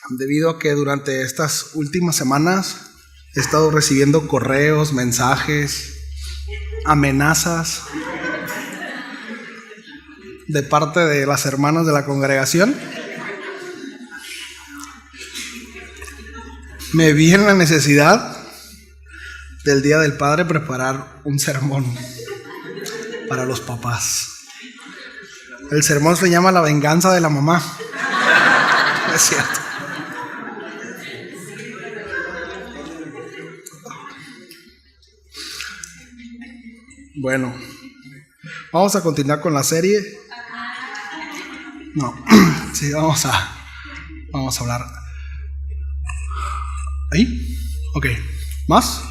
debido a que durante estas últimas semanas he estado recibiendo correos, mensajes, amenazas de parte de las hermanas de la congregación. Me vi en la necesidad del Día del Padre preparar un sermón para los papás. El sermón se llama La venganza de la mamá. Es cierto. Bueno, vamos a continuar con la serie. No, sí, vamos a hablar. ¿Ahí? Ok. ¿Más?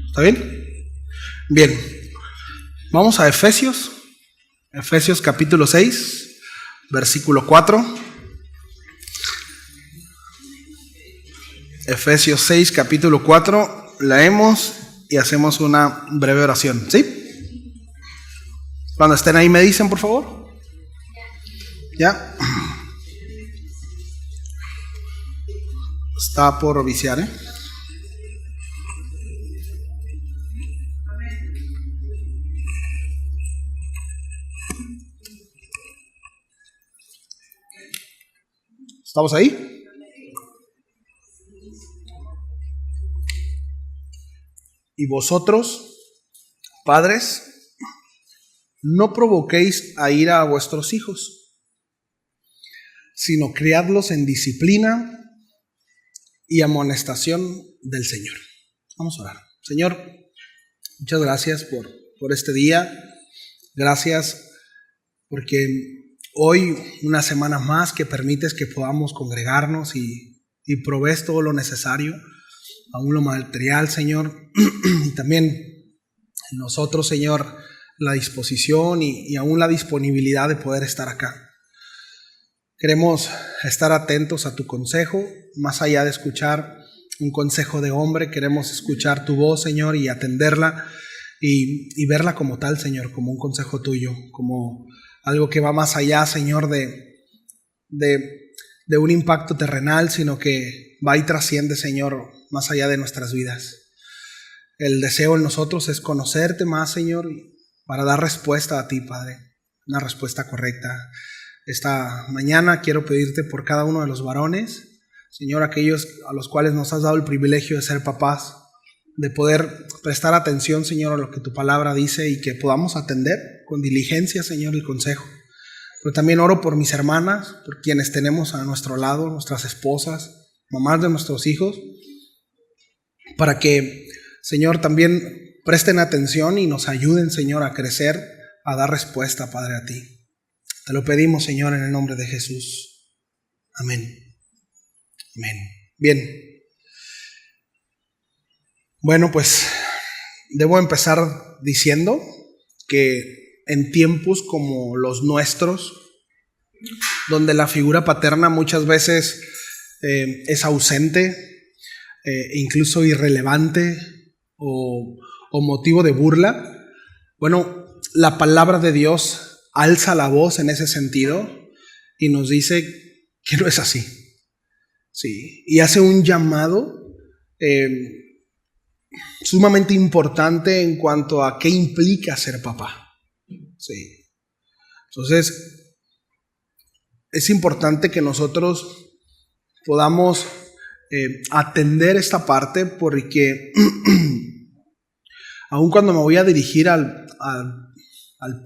¿Está bien? Bien. Vamos a Efesios capítulo 6, versículo 4. Efesios 6, capítulo 4. Leemos y hacemos una breve oración. ¿Sí? Cuando estén ahí me dicen, por favor. ¿Ya? Está por viciar, ¿eh? ¿Estamos ahí? Y vosotros, padres, no provoquéis a ira a vuestros hijos, sino criadlos en disciplina y amonestación del Señor. Vamos a orar. Señor, muchas gracias por este día. Gracias porque hoy, una semana más, que permites que podamos congregarnos y provees todo lo necesario, aún lo material, Señor, y también en nosotros, Señor, la disposición y aún la disponibilidad de poder estar acá. Queremos estar atentos a tu consejo, más allá de escuchar un consejo de hombre, queremos escuchar tu voz, Señor, y atenderla y verla como tal, Señor, como un consejo tuyo, como algo que va más allá, Señor, de un impacto terrenal, sino que va y trasciende, Señor, más allá de nuestras vidas. El deseo en nosotros es conocerte más, Señor, para dar respuesta a ti, Padre, una respuesta correcta. Esta mañana quiero pedirte por cada uno de los varones, Señor, aquellos a los cuales nos has dado el privilegio de ser papás, de poder prestar atención, Señor, a lo que tu palabra dice y que podamos atender con diligencia, Señor, el consejo. Pero también oro por mis hermanas, por quienes tenemos a nuestro lado, nuestras esposas, mamás de nuestros hijos, para que, Señor, también presten atención y nos ayuden, Señor, a crecer, a dar respuesta, Padre, a ti. Te lo pedimos, Señor, en el nombre de Jesús. Amén. Amén. Bien. Bueno, pues debo empezar diciendo que en tiempos como los nuestros, donde la figura paterna muchas veces es ausente, incluso irrelevante o motivo de burla, bueno, la palabra de Dios alza la voz en ese sentido y nos dice que no es así. Sí, y hace un llamado sumamente importante en cuanto a qué implica ser papá. Sí. Entonces, es importante que nosotros podamos atender esta parte, porque aun cuando me voy a dirigir al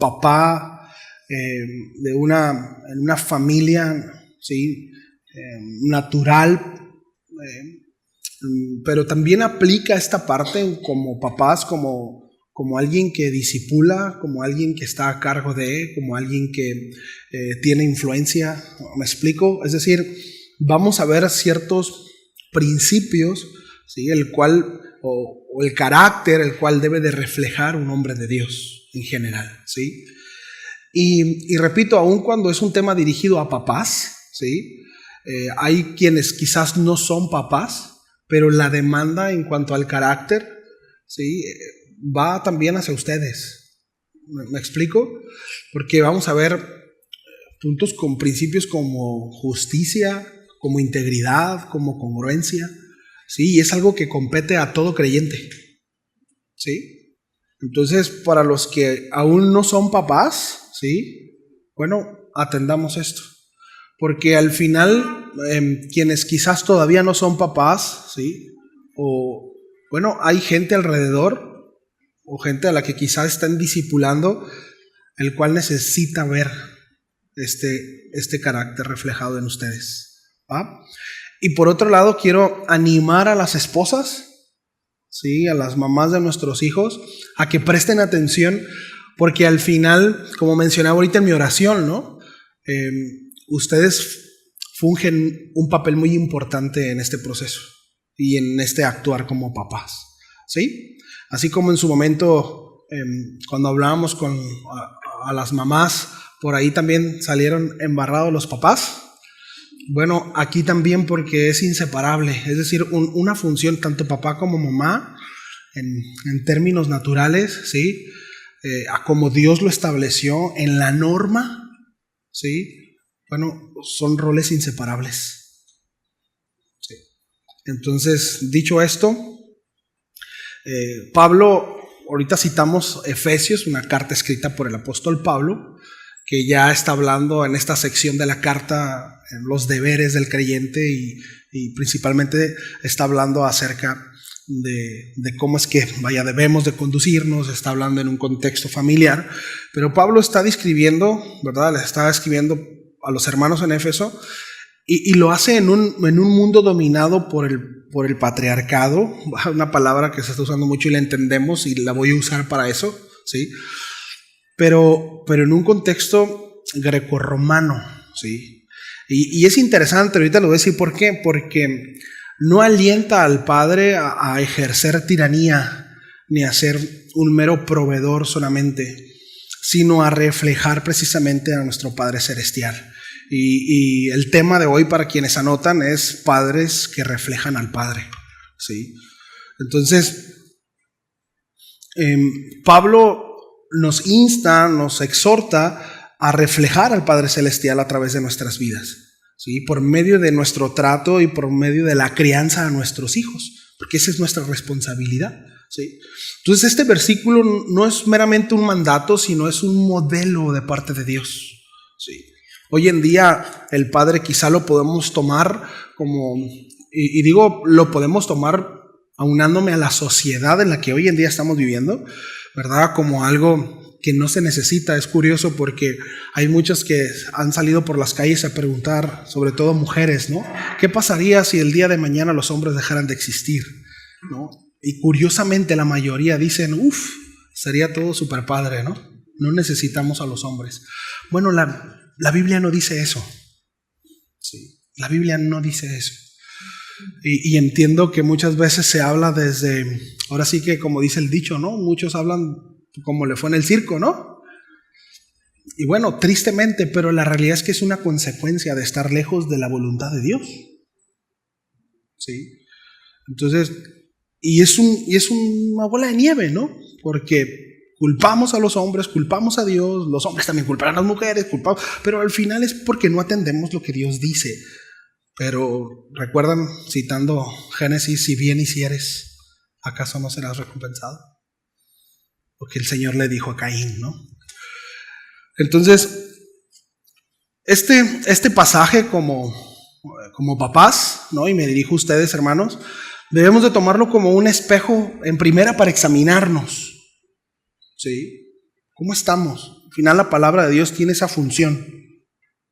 papá en una familia, ¿sí? Natural, pero también aplica esta parte como papás, como alguien que discipula, como alguien que está a cargo de, como alguien que tiene influencia. ¿Me explico? Es decir, vamos a ver ciertos principios, ¿sí? El cual, o el carácter, el cual debe de reflejar un hombre de Dios en general, ¿sí? Y repito, aun cuando es un tema dirigido a papás, ¿sí? Hay quienes quizás no son papás, pero la demanda en cuanto al carácter, ¿sí? Va también hacia ustedes. ¿Me explico? Porque vamos a ver puntos con principios como justicia, como integridad, como congruencia, ¿sí? Y es algo que compete a todo creyente, ¿sí? Entonces, para los que aún no son papás, ¿sí? Bueno, atendamos esto. Porque al final, quienes quizás todavía no son papás, ¿sí? O, bueno, hay gente alrededor, o gente a la que quizás están discipulando, el cual necesita ver este carácter reflejado en ustedes, ¿va? Y por otro lado, quiero animar a las esposas, ¿sí? A las mamás de nuestros hijos, a que presten atención, porque al final, como mencionaba ahorita en mi oración, ¿no? Ustedes fungen un papel muy importante en este proceso y en este actuar como papás, ¿sí? Así como en su momento, cuando hablábamos a las mamás, por ahí también salieron embarrados los papás. Bueno, aquí también, porque es inseparable, es decir, una función tanto papá como mamá en términos naturales, ¿sí? A como Dios lo estableció en la norma, ¿sí? Bueno, son roles inseparables, ¿sí? Entonces, dicho esto, Pablo, ahorita citamos Efesios, una carta escrita por el apóstol Pablo, que ya está hablando en esta sección de la carta en los deberes del creyente y principalmente está hablando acerca de cómo es que debemos de conducirnos, está hablando en un contexto familiar, pero Pablo está describiendo, ¿verdad? Le está escribiendo a los hermanos en Éfeso y lo hace en un mundo dominado por el patriarcado, una palabra que se está usando mucho y la entendemos y la voy a usar para eso, ¿sí? Pero en un contexto grecorromano, ¿sí? Y es interesante, ahorita lo voy a decir por qué, porque no alienta al padre a ejercer tiranía ni a ser un mero proveedor solamente, sino a reflejar precisamente a nuestro Padre Celestial. Y el tema de hoy, para quienes anotan, es padres que reflejan al Padre, ¿sí? Entonces, Pablo nos insta, nos exhorta a reflejar al Padre Celestial a través de nuestras vidas, ¿sí? Por medio de nuestro trato y por medio de la crianza a nuestros hijos, porque esa es nuestra responsabilidad, ¿sí? Entonces este versículo no es meramente un mandato, sino es un modelo de parte de Dios, ¿sí? Hoy en día el Padre quizá lo podemos tomar como, y digo lo podemos tomar aunándome a la sociedad en la que hoy en día estamos viviendo, ¿verdad? Como algo que no se necesita. Es curioso porque hay muchas que han salido por las calles a preguntar, sobre todo mujeres, ¿no? ¿Qué pasaría si el día de mañana los hombres dejaran de existir, ¿no? Y curiosamente la mayoría dicen, sería todo súper padre, ¿no? No necesitamos a los hombres. Bueno, la Biblia no dice eso, ¿sí? La Biblia no dice eso. Y entiendo que muchas veces se habla desde, ahora sí que como dice el dicho, ¿no? Muchos hablan como le fue en el circo, ¿no? Y bueno, tristemente, pero la realidad es que es una consecuencia de estar lejos de la voluntad de Dios, ¿sí? Entonces, y es una bola de nieve, ¿no? Porque culpamos a los hombres, culpamos a Dios, los hombres también culpan a las mujeres, pero al final es porque no atendemos lo que Dios dice. Pero recuerdan, citando Génesis, si bien hicieres, ¿acaso no serás recompensado? Porque el Señor le dijo a Caín, ¿no? Entonces, este pasaje como papás, ¿no? Y me dirijo a ustedes, hermanos, debemos de tomarlo como un espejo en primera para examinarnos, ¿sí? ¿Cómo estamos? Al final la palabra de Dios tiene esa función.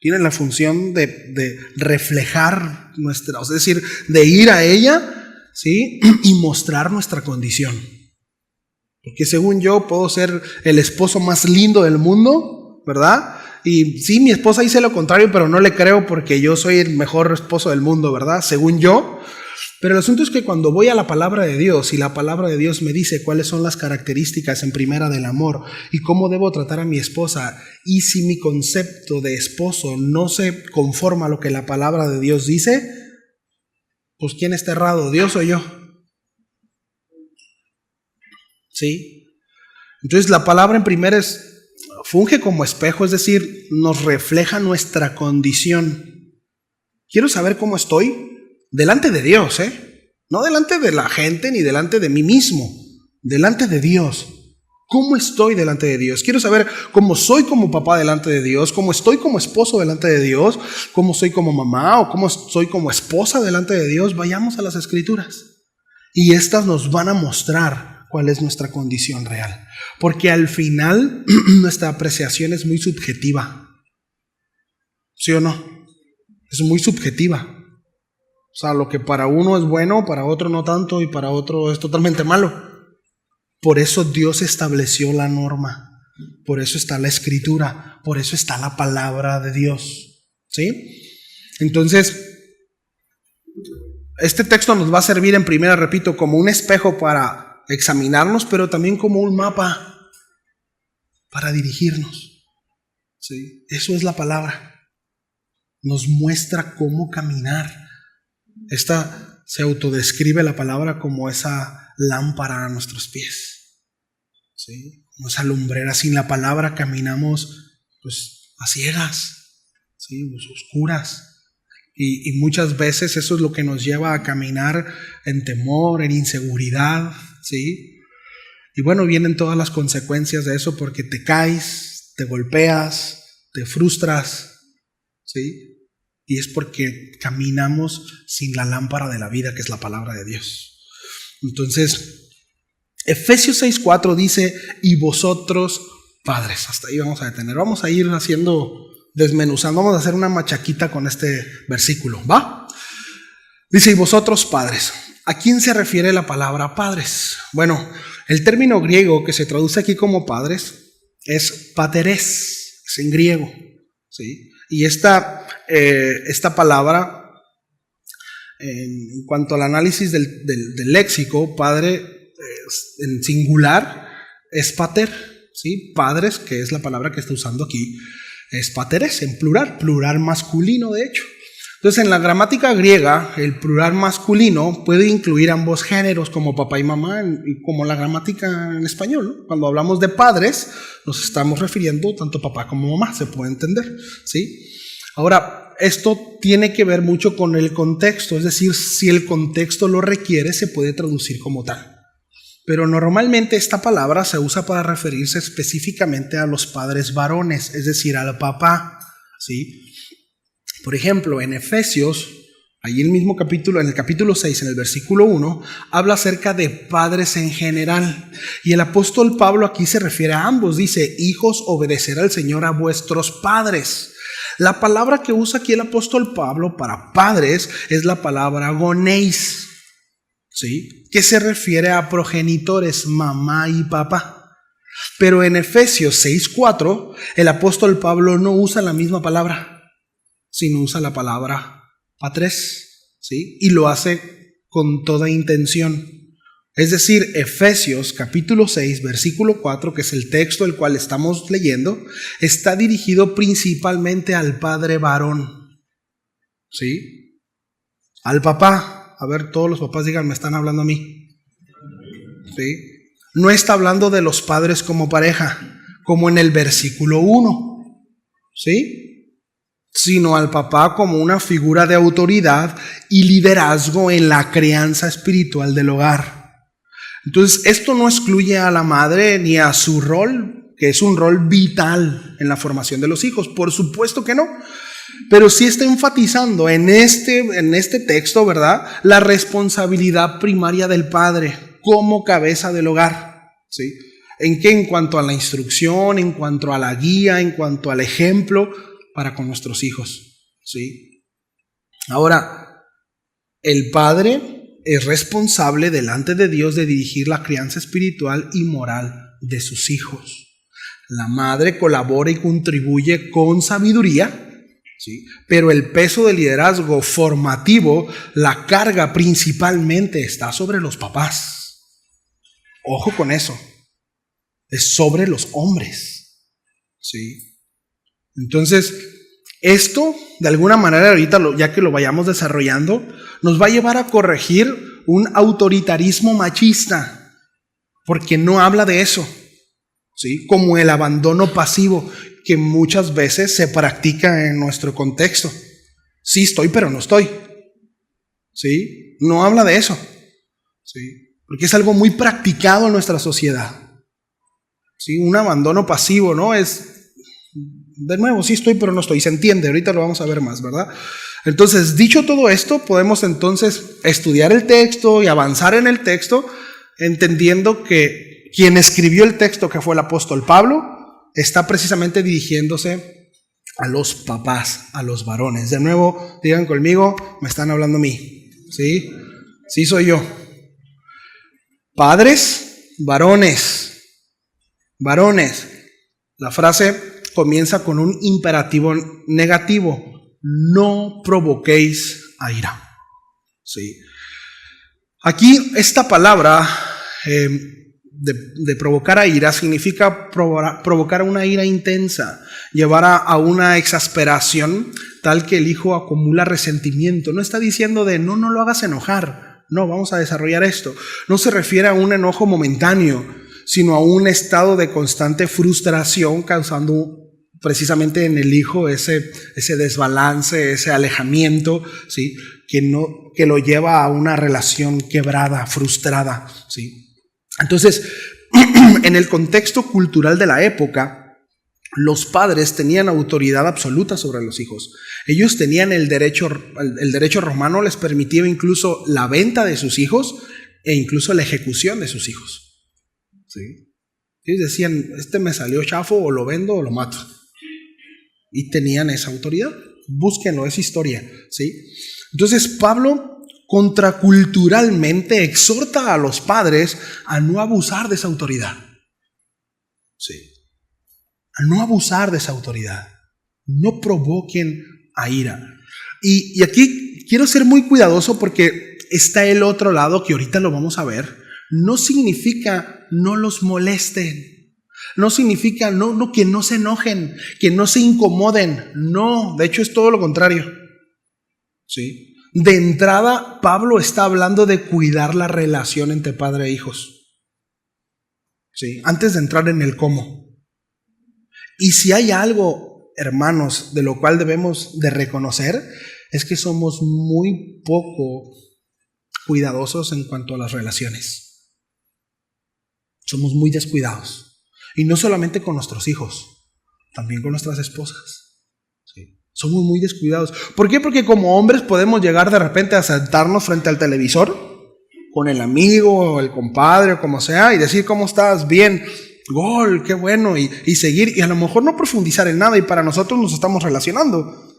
Tiene la función de reflejar nuestra, es decir, de ir a ella, ¿sí? Y mostrar nuestra condición. Porque según yo puedo ser el esposo más lindo del mundo, ¿verdad? Y sí, mi esposa dice lo contrario, pero no le creo porque yo soy el mejor esposo del mundo, ¿verdad? Según yo. Pero el asunto es que cuando voy a la palabra de Dios y la palabra de Dios me dice cuáles son las características en primera del amor y cómo debo tratar a mi esposa, y si mi concepto de esposo no se conforma a lo que la palabra de Dios dice, pues ¿quién está errado? ¿Dios o yo? ¿Sí? Entonces la palabra en primera funge como espejo, es decir, nos refleja nuestra condición. Quiero saber cómo estoy delante de Dios, no delante de la gente ni delante de mí mismo, delante de Dios. ¿Cómo estoy delante de Dios? Quiero saber cómo soy como papá delante de Dios, cómo estoy como esposo delante de Dios, cómo soy como mamá o cómo soy como esposa delante de Dios. Vayamos a las Escrituras y estas nos van a mostrar cuál es nuestra condición real. Porque al final nuestra apreciación es muy subjetiva. ¿Sí o no? Es muy subjetiva. O sea, lo que para uno es bueno, para otro no tanto y para otro es totalmente malo. Por eso Dios estableció la norma, por eso está la Escritura, por eso está la palabra de Dios, ¿sí? Entonces, este texto nos va a servir en primera, repito, como un espejo para examinarnos, pero también como un mapa para dirigirnos, ¿sí? Eso es la palabra, nos muestra cómo caminar. Esta se autodescribe la palabra como esa lámpara a nuestros pies, ¿sí? Como esa lumbrera. Sin la palabra caminamos pues a ciegas, ¿sí? Pues, oscuras. Y muchas veces eso es lo que nos lleva a caminar en temor, en inseguridad, ¿sí? Y bueno, vienen todas las consecuencias de eso porque te caes, te golpeas, te frustras, ¿sí? Y es porque caminamos sin la lámpara de la vida, que es la palabra de Dios. Entonces, Efesios 6:4 dice, y vosotros padres. Hasta ahí vamos a detener. Vamos a ir desmenuzando, vamos a hacer una machaquita con este versículo, ¿va? Dice, y vosotros padres. ¿A quién se refiere la palabra padres? Bueno, el término griego que se traduce aquí como padres es pateres, es en griego, ¿sí? Y esta palabra, en cuanto al análisis del léxico, padre en singular es pater, ¿sí? Padres, que es la palabra que está usando aquí, es pateres en plural masculino de hecho. Entonces en la gramática griega el plural masculino puede incluir ambos géneros como papá y mamá, y como la gramática en español, ¿no? Cuando hablamos de padres nos estamos refiriendo tanto papá como mamá, se puede entender, ¿sí? Ahora, esto tiene que ver mucho con el contexto, es decir, si el contexto lo requiere se puede traducir como tal. Pero normalmente esta palabra se usa para referirse específicamente a los padres varones, es decir, al papá, ¿sí? Por ejemplo, en Efesios, ahí el mismo capítulo, en el capítulo 6, en el versículo 1, habla acerca de padres en general. Y el apóstol Pablo aquí se refiere a ambos, dice, hijos, obedecer al Señor a vuestros padres. La palabra que usa aquí el apóstol Pablo para padres es la palabra gonéis, ¿sí? Que se refiere a progenitores, mamá y papá. Pero en Efesios 6:4, el apóstol Pablo no usa la misma palabra, sino usa la palabra patres, ¿sí? Y lo hace con toda intención. Es decir, Efesios capítulo 6, versículo 4, que es el texto el cual estamos leyendo, está dirigido principalmente al padre varón, ¿sí? Al papá. A ver, todos los papás digan, me están hablando a mí, ¿sí? No está hablando de los padres como pareja, como en el versículo 1, ¿sí? Sino al papá como una figura de autoridad y liderazgo en la crianza espiritual del hogar. Entonces, esto no excluye a la madre ni a su rol, que es un rol vital en la formación de los hijos, por supuesto que no. Pero sí está enfatizando en este texto, ¿verdad?, la responsabilidad primaria del padre como cabeza del hogar, ¿sí? En cuanto a la instrucción, en cuanto a la guía, en cuanto al ejemplo para con nuestros hijos, ¿sí? Ahora, el padre es responsable delante de Dios de dirigir la crianza espiritual y moral de sus hijos. La madre colabora y contribuye con sabiduría, ¿sí? Pero el peso del liderazgo formativo, la carga principalmente está sobre los papás. Ojo con eso. Es sobre los hombres, ¿sí? Entonces, esto, de alguna manera, ahorita ya que lo vayamos desarrollando, nos va a llevar a corregir un autoritarismo machista, porque no habla de eso, ¿sí? Como el abandono pasivo que muchas veces se practica en nuestro contexto. Sí estoy, pero no estoy. ¿Sí? No habla de eso. ¿Sí? Porque es algo muy practicado en nuestra sociedad. ¿Sí? Un abandono pasivo, ¿no? Es, de nuevo, sí estoy, pero no estoy. Se entiende, ahorita lo vamos a ver más, ¿verdad? Entonces, dicho todo esto, podemos entonces estudiar el texto y avanzar en el texto, entendiendo que quien escribió el texto, que fue el apóstol Pablo, está precisamente dirigiéndose a los papás, a los varones. De nuevo, digan conmigo, me están hablando a mí. ¿Sí? Sí soy yo. Padres, varones. Varones. La frase comienza con un imperativo negativo. No provoquéis a ira. ¿Sí? Aquí esta palabra de provocar a ira significa provocar una ira intensa, llevar a una exasperación tal que el hijo acumula resentimiento. No está diciendo de no lo hagas enojar. No, vamos a desarrollar esto. No se refiere a un enojo momentáneo, sino a un estado de constante frustración causando precisamente en el hijo ese desbalance, ese alejamiento, ¿sí? que lo lleva a una relación quebrada, frustrada, ¿sí? Entonces, en el contexto cultural de la época, los padres tenían autoridad absoluta sobre los hijos. Ellos tenían el derecho romano les permitía incluso la venta de sus hijos e incluso la ejecución de sus hijos. ¿Sí? Ellos decían, me salió chafo, o lo vendo o lo mato. Y tenían esa autoridad. Búsquenlo, es historia. ¿Sí? Entonces Pablo contraculturalmente exhorta a los padres a no abusar de esa autoridad. Sí. A no abusar de esa autoridad. No provoquen a ira. Y aquí quiero ser muy cuidadoso porque está el otro lado que ahorita lo vamos a ver. No significa no los molesten. No significa que no se enojen, que no se incomoden. No, de hecho es todo lo contrario. ¿Sí? De entrada, Pablo está hablando de cuidar la relación entre padre e hijos. ¿Sí? Antes de entrar en el cómo. Y si hay algo, hermanos, de lo cual debemos de reconocer, es que somos muy poco cuidadosos en cuanto a las relaciones. Somos muy descuidados. Y no solamente con nuestros hijos, también con nuestras esposas. ¿Sí? Somos muy descuidados. ¿Por qué? Porque como hombres podemos llegar de repente a sentarnos frente al televisor con el amigo o el compadre o como sea y decir, ¿cómo estás? Bien. Gol, qué bueno, y seguir, y a lo mejor no profundizar en nada, y para nosotros nos estamos relacionando.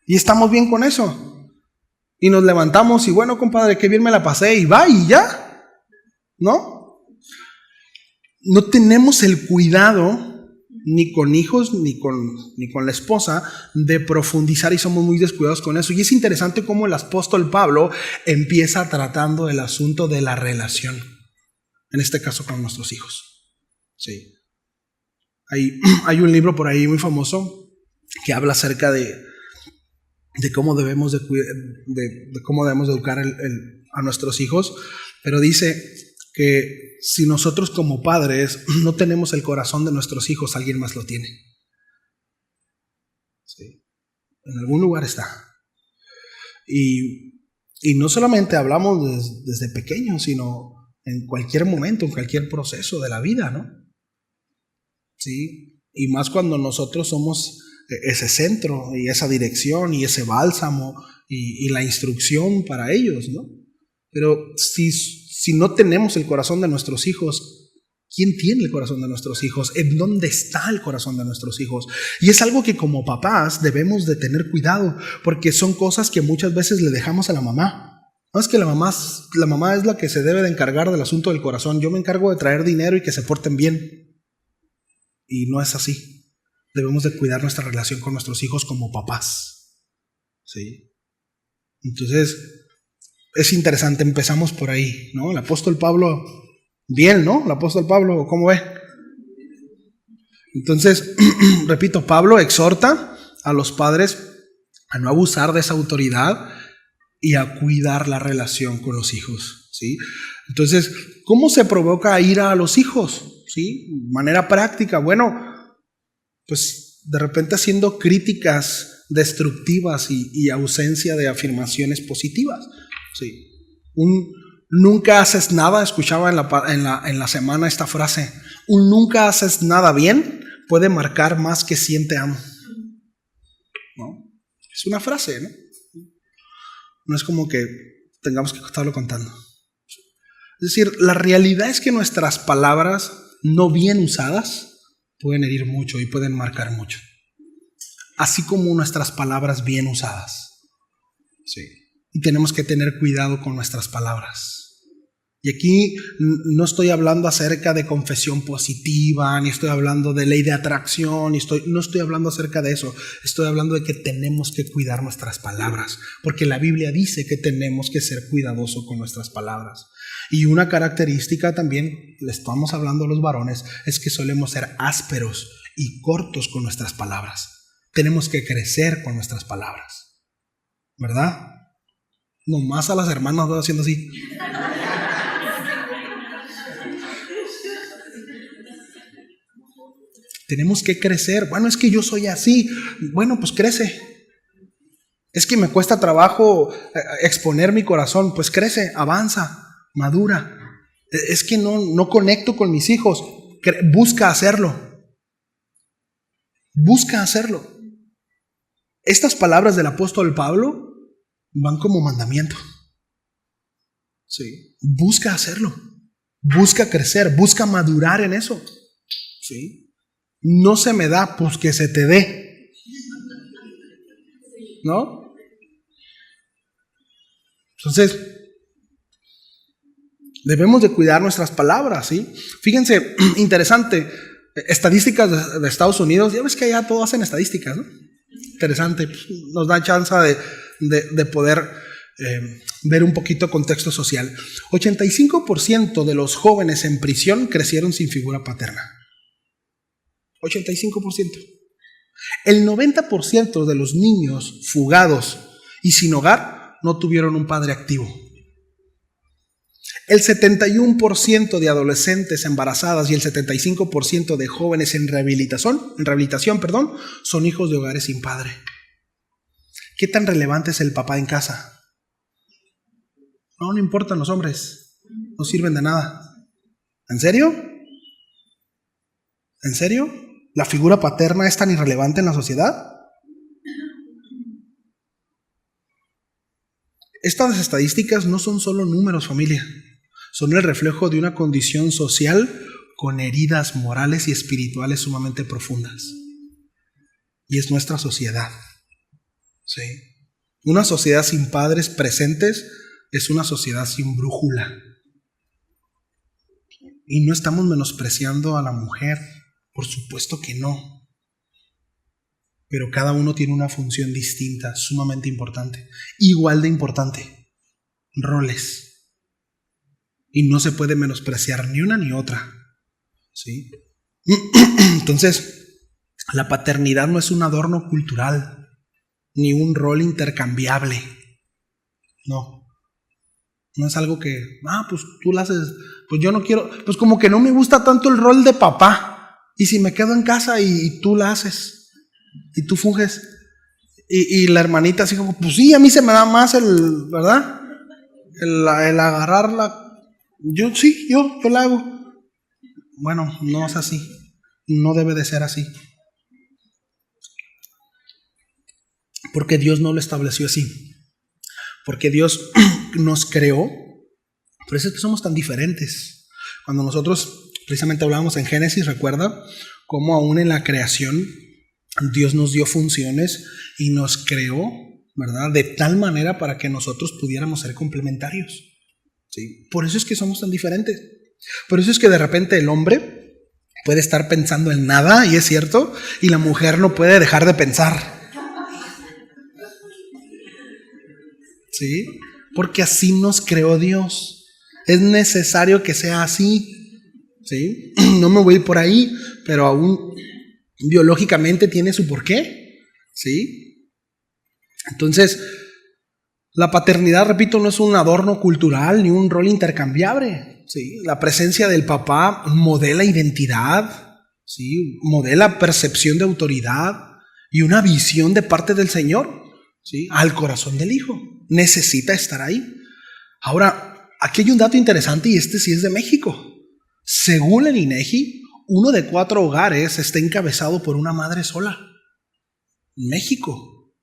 Y estamos bien con eso. Y nos levantamos y bueno, compadre, qué bien me la pasé, y va, y ya. ¿No? No tenemos el cuidado, ni con hijos, ni con la esposa, de profundizar, y somos muy descuidados con eso. Y es interesante cómo el apóstol Pablo empieza tratando el asunto de la relación. En este caso con nuestros hijos. Sí. Hay un libro por ahí muy famoso que habla acerca de cómo debemos de cómo debemos de educar a nuestros hijos, pero dice que si nosotros como padres no tenemos el corazón de nuestros hijos, alguien más lo tiene. Sí. En algún lugar está. Y no solamente hablamos desde pequeños, sino en cualquier momento, en cualquier proceso de la vida, ¿no? Sí, y más cuando nosotros somos ese centro y esa dirección y ese bálsamo y la instrucción para ellos, ¿no? Pero si no tenemos el corazón de nuestros hijos, ¿quién tiene el corazón de nuestros hijos? ¿En dónde está el corazón de nuestros hijos? Y es algo que como papás debemos de tener cuidado, porque son cosas que muchas veces le dejamos a la mamá. No es que la mamá es la que se debe de encargar del asunto del corazón. Yo me encargo de traer dinero y que se porten bien. Y no es así. Debemos de cuidar nuestra relación con nuestros hijos como papás. ¿Sí? Entonces, es interesante. Empezamos por ahí, ¿no? El apóstol Pablo, bien, ¿no? El apóstol Pablo, ¿cómo ve? Entonces, repito, Pablo exhorta a los padres a no abusar de esa autoridad y a cuidar la relación con los hijos, ¿sí? Entonces, ¿cómo se provoca ira a los hijos? ¿Sí? De manera práctica, bueno, pues de repente haciendo críticas destructivas y ausencia de afirmaciones positivas. Sí. Nunca haces nada, escuchaba en la semana esta frase, un nunca haces nada bien puede marcar más que 100 te amo. ¿No? Es una frase, ¿no? No es como que tengamos que estarlo contando. Es decir, la realidad es que nuestras palabras no bien usadas pueden herir mucho y pueden marcar mucho. Así como nuestras palabras bien usadas. Sí. Y tenemos que tener cuidado con nuestras palabras. Y aquí no estoy hablando acerca de confesión positiva, ni estoy hablando de ley de atracción, no estoy hablando acerca de eso. Estoy hablando de que tenemos que cuidar nuestras palabras, porque la Biblia dice que tenemos que ser cuidadosos con nuestras palabras. Y una característica también, le estamos hablando a los varones, es que solemos ser ásperos y cortos con nuestras palabras. Tenemos que crecer con nuestras palabras, ¿verdad? Nomás a las hermanas voy haciendo así. Tenemos que crecer. Bueno, es que yo soy así. Bueno, pues crece. Es que me cuesta trabajo exponer mi corazón. Pues crece, avanza, madura. Es que no conecto con mis hijos. Busca hacerlo. Busca hacerlo. Estas palabras del apóstol Pablo van como mandamiento. Sí. Busca hacerlo. Busca crecer. Busca madurar en eso. Sí. No se me da, pues que se te dé. ¿No? Entonces, debemos de cuidar nuestras palabras, ¿sí? Fíjense, interesante, estadísticas de Estados Unidos, ya ves que allá todos hacen estadísticas, ¿no? Interesante, pues, nos da chance de poder ver un poquito contexto social. 85% de los jóvenes en prisión crecieron sin figura paterna. 85%. El 90% de los niños fugados y sin hogar no tuvieron un padre activo. El 71% de adolescentes embarazadas y el 75% de jóvenes en rehabilitación, son hijos de hogares sin padre. ¿Qué tan relevante es el papá en casa? No importan los hombres. No sirven de nada. ¿En serio? ¿En serio? ¿La figura paterna es tan irrelevante en la sociedad? Estas estadísticas no son solo números, familia. Son el reflejo de una condición social con heridas morales y espirituales sumamente profundas. Y es nuestra sociedad. ¿Sí? Una sociedad sin padres presentes es una sociedad sin brújula. Y no estamos menospreciando a la mujer. Por supuesto que no. Pero cada uno tiene una función distinta, sumamente importante. Igual de importante. Roles. Y no se puede menospreciar ni una ni otra. ¿Sí? Entonces, la paternidad no es un adorno cultural, ni un rol intercambiable. No. No es algo que, pues tú lo haces, pues yo no quiero, pues como que no me gusta tanto el rol de papá. Y si me quedo en casa y tú la haces, y tú funges, y la hermanita así como, pues sí, a mí se me da más ¿verdad? El agarrarla. Yo la hago. Bueno, no es así. No debe de ser así. Porque Dios no lo estableció así. Porque Dios nos creó. Por eso es que somos tan diferentes. Cuando nosotros precisamente hablábamos en Génesis, recuerda cómo aún en la creación Dios nos dio funciones y nos creó, ¿verdad? De tal manera para que nosotros pudiéramos ser complementarios. ¿Sí? Por eso es que somos tan diferentes. Por eso es que de repente el hombre puede estar pensando en nada, y es cierto, y la mujer no puede dejar de pensar. ¿Sí? Porque así nos creó Dios. Es necesario que sea así. ¿Sí? No me voy a ir por ahí, pero aún biológicamente tiene su porqué. ¿Sí? Entonces, la paternidad, repito, no es un adorno cultural ni un rol intercambiable. ¿Sí? La presencia del papá modela identidad, ¿sí? Modela percepción de autoridad y una visión de parte del Señor, ¿sí? Al corazón del Hijo. Necesita estar ahí. Ahora, aquí hay un dato interesante y este sí es de México. Según el INEGI, 1 de 4 hogares está encabezado por una madre sola. México.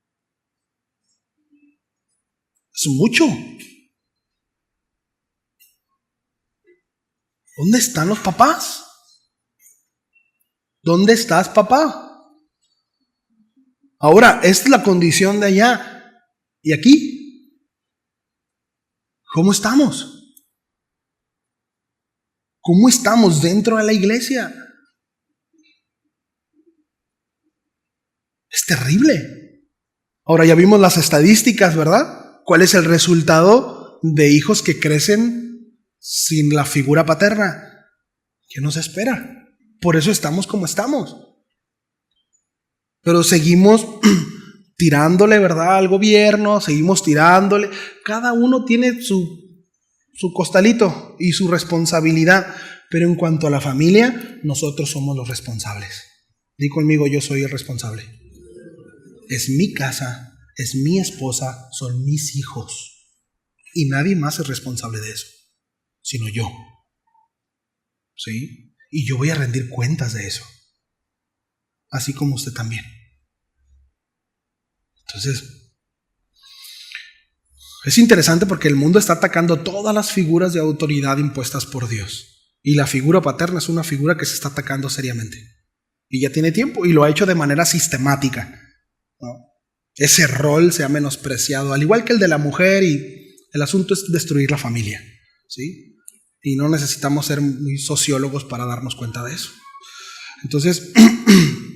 Es mucho. ¿Dónde están los papás? ¿Dónde estás, papá? Ahora, esta es la condición de allá. ¿Y aquí? ¿Cómo estamos? ¿Cómo estamos dentro de la iglesia? Es terrible. Ahora ya vimos las estadísticas, ¿verdad? ¿Cuál es el resultado de hijos que crecen sin la figura paterna? ¿Qué nos espera? Por eso estamos como estamos. Pero seguimos tirándole, ¿verdad?, al gobierno, seguimos tirándole. Cada uno tiene su costalito y su responsabilidad. Pero en cuanto a la familia, nosotros somos los responsables. Di conmigo, yo soy el responsable. Es mi casa, es mi esposa, son mis hijos. Y nadie más es responsable de eso, sino yo. ¿Sí? Y yo voy a rendir cuentas de eso. Así como usted también. Entonces, es interesante porque el mundo está atacando todas las figuras de autoridad impuestas por Dios. Y la figura paterna es una figura que se está atacando seriamente. Y ya tiene tiempo y lo ha hecho de manera sistemática, ¿no? Ese rol se ha menospreciado, al igual que el de la mujer, y el asunto es destruir la familia, ¿sí? Y no necesitamos ser muy sociólogos para darnos cuenta de eso. Entonces,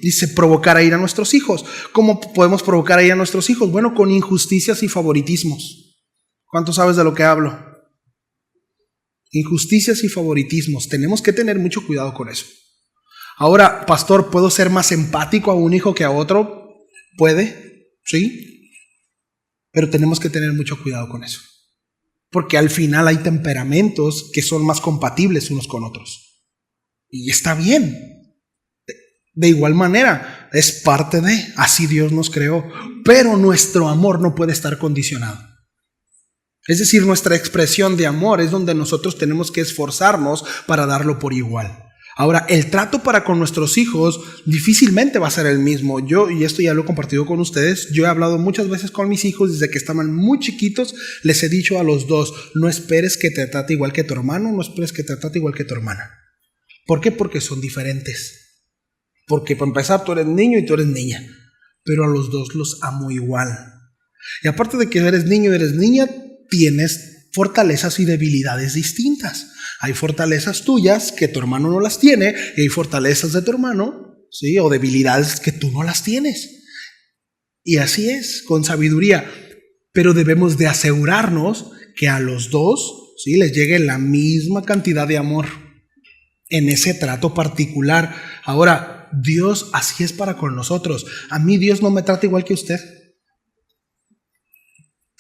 dice provocar a ira a nuestros hijos. ¿Cómo podemos provocar a ira a nuestros hijos? Bueno, con injusticias y favoritismos. ¿Cuánto sabes de lo que hablo? Injusticias y favoritismos. Tenemos que tener mucho cuidado con eso. Ahora, pastor, ¿puedo ser más empático a un hijo que a otro? Puede, sí. Pero tenemos que tener mucho cuidado con eso. Porque al final hay temperamentos que son más compatibles unos con otros. Y está bien. De igual manera, es parte de, así Dios nos creó. Pero nuestro amor no puede estar condicionado. Es decir, nuestra expresión de amor es donde nosotros tenemos que esforzarnos para darlo por igual. Ahora, el trato para con nuestros hijos difícilmente va a ser el mismo. Yo, y esto ya lo he compartido con ustedes, yo he hablado muchas veces con mis hijos desde que estaban muy chiquitos. Les he dicho a los dos, no esperes que te trate igual que tu hermano, no esperes que te trate igual que tu hermana. ¿Por qué? Porque son diferentes. Porque para empezar tú eres niño y tú eres niña, pero a los dos los amo igual. Y aparte de que eres niño y eres niña, tienes fortalezas y debilidades distintas. Hay fortalezas tuyas que tu hermano no las tiene y hay fortalezas de tu hermano, ¿sí?, o debilidades que tú no las tienes. Y así es, con sabiduría. Pero debemos de asegurarnos que a los dos, ¿sí?, les llegue la misma cantidad de amor en ese trato particular. Ahora, Dios así es para con nosotros. A mí Dios no me trata igual que usted.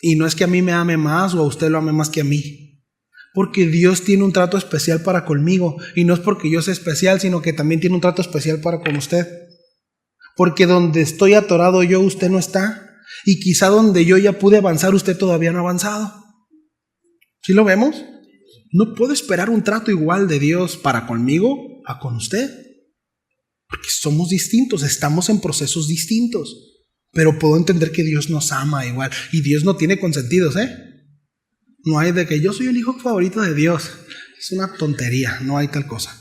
Y no es que a mí me ame más o a usted lo ame más que a mí. Porque Dios tiene un trato especial para conmigo. Y no es porque yo sea especial, sino que también tiene un trato especial para con usted. Porque donde estoy atorado yo, usted no está. Y quizá donde yo ya pude avanzar, usted todavía no ha avanzado. ¿Sí lo vemos? No puedo esperar un trato igual de Dios para conmigo a con usted. Porque somos distintos, estamos en procesos distintos. Pero puedo entender que Dios nos ama igual. Y Dios no tiene consentidos, ¿eh? No hay de que yo soy el hijo favorito de Dios. Es una tontería, no hay tal cosa.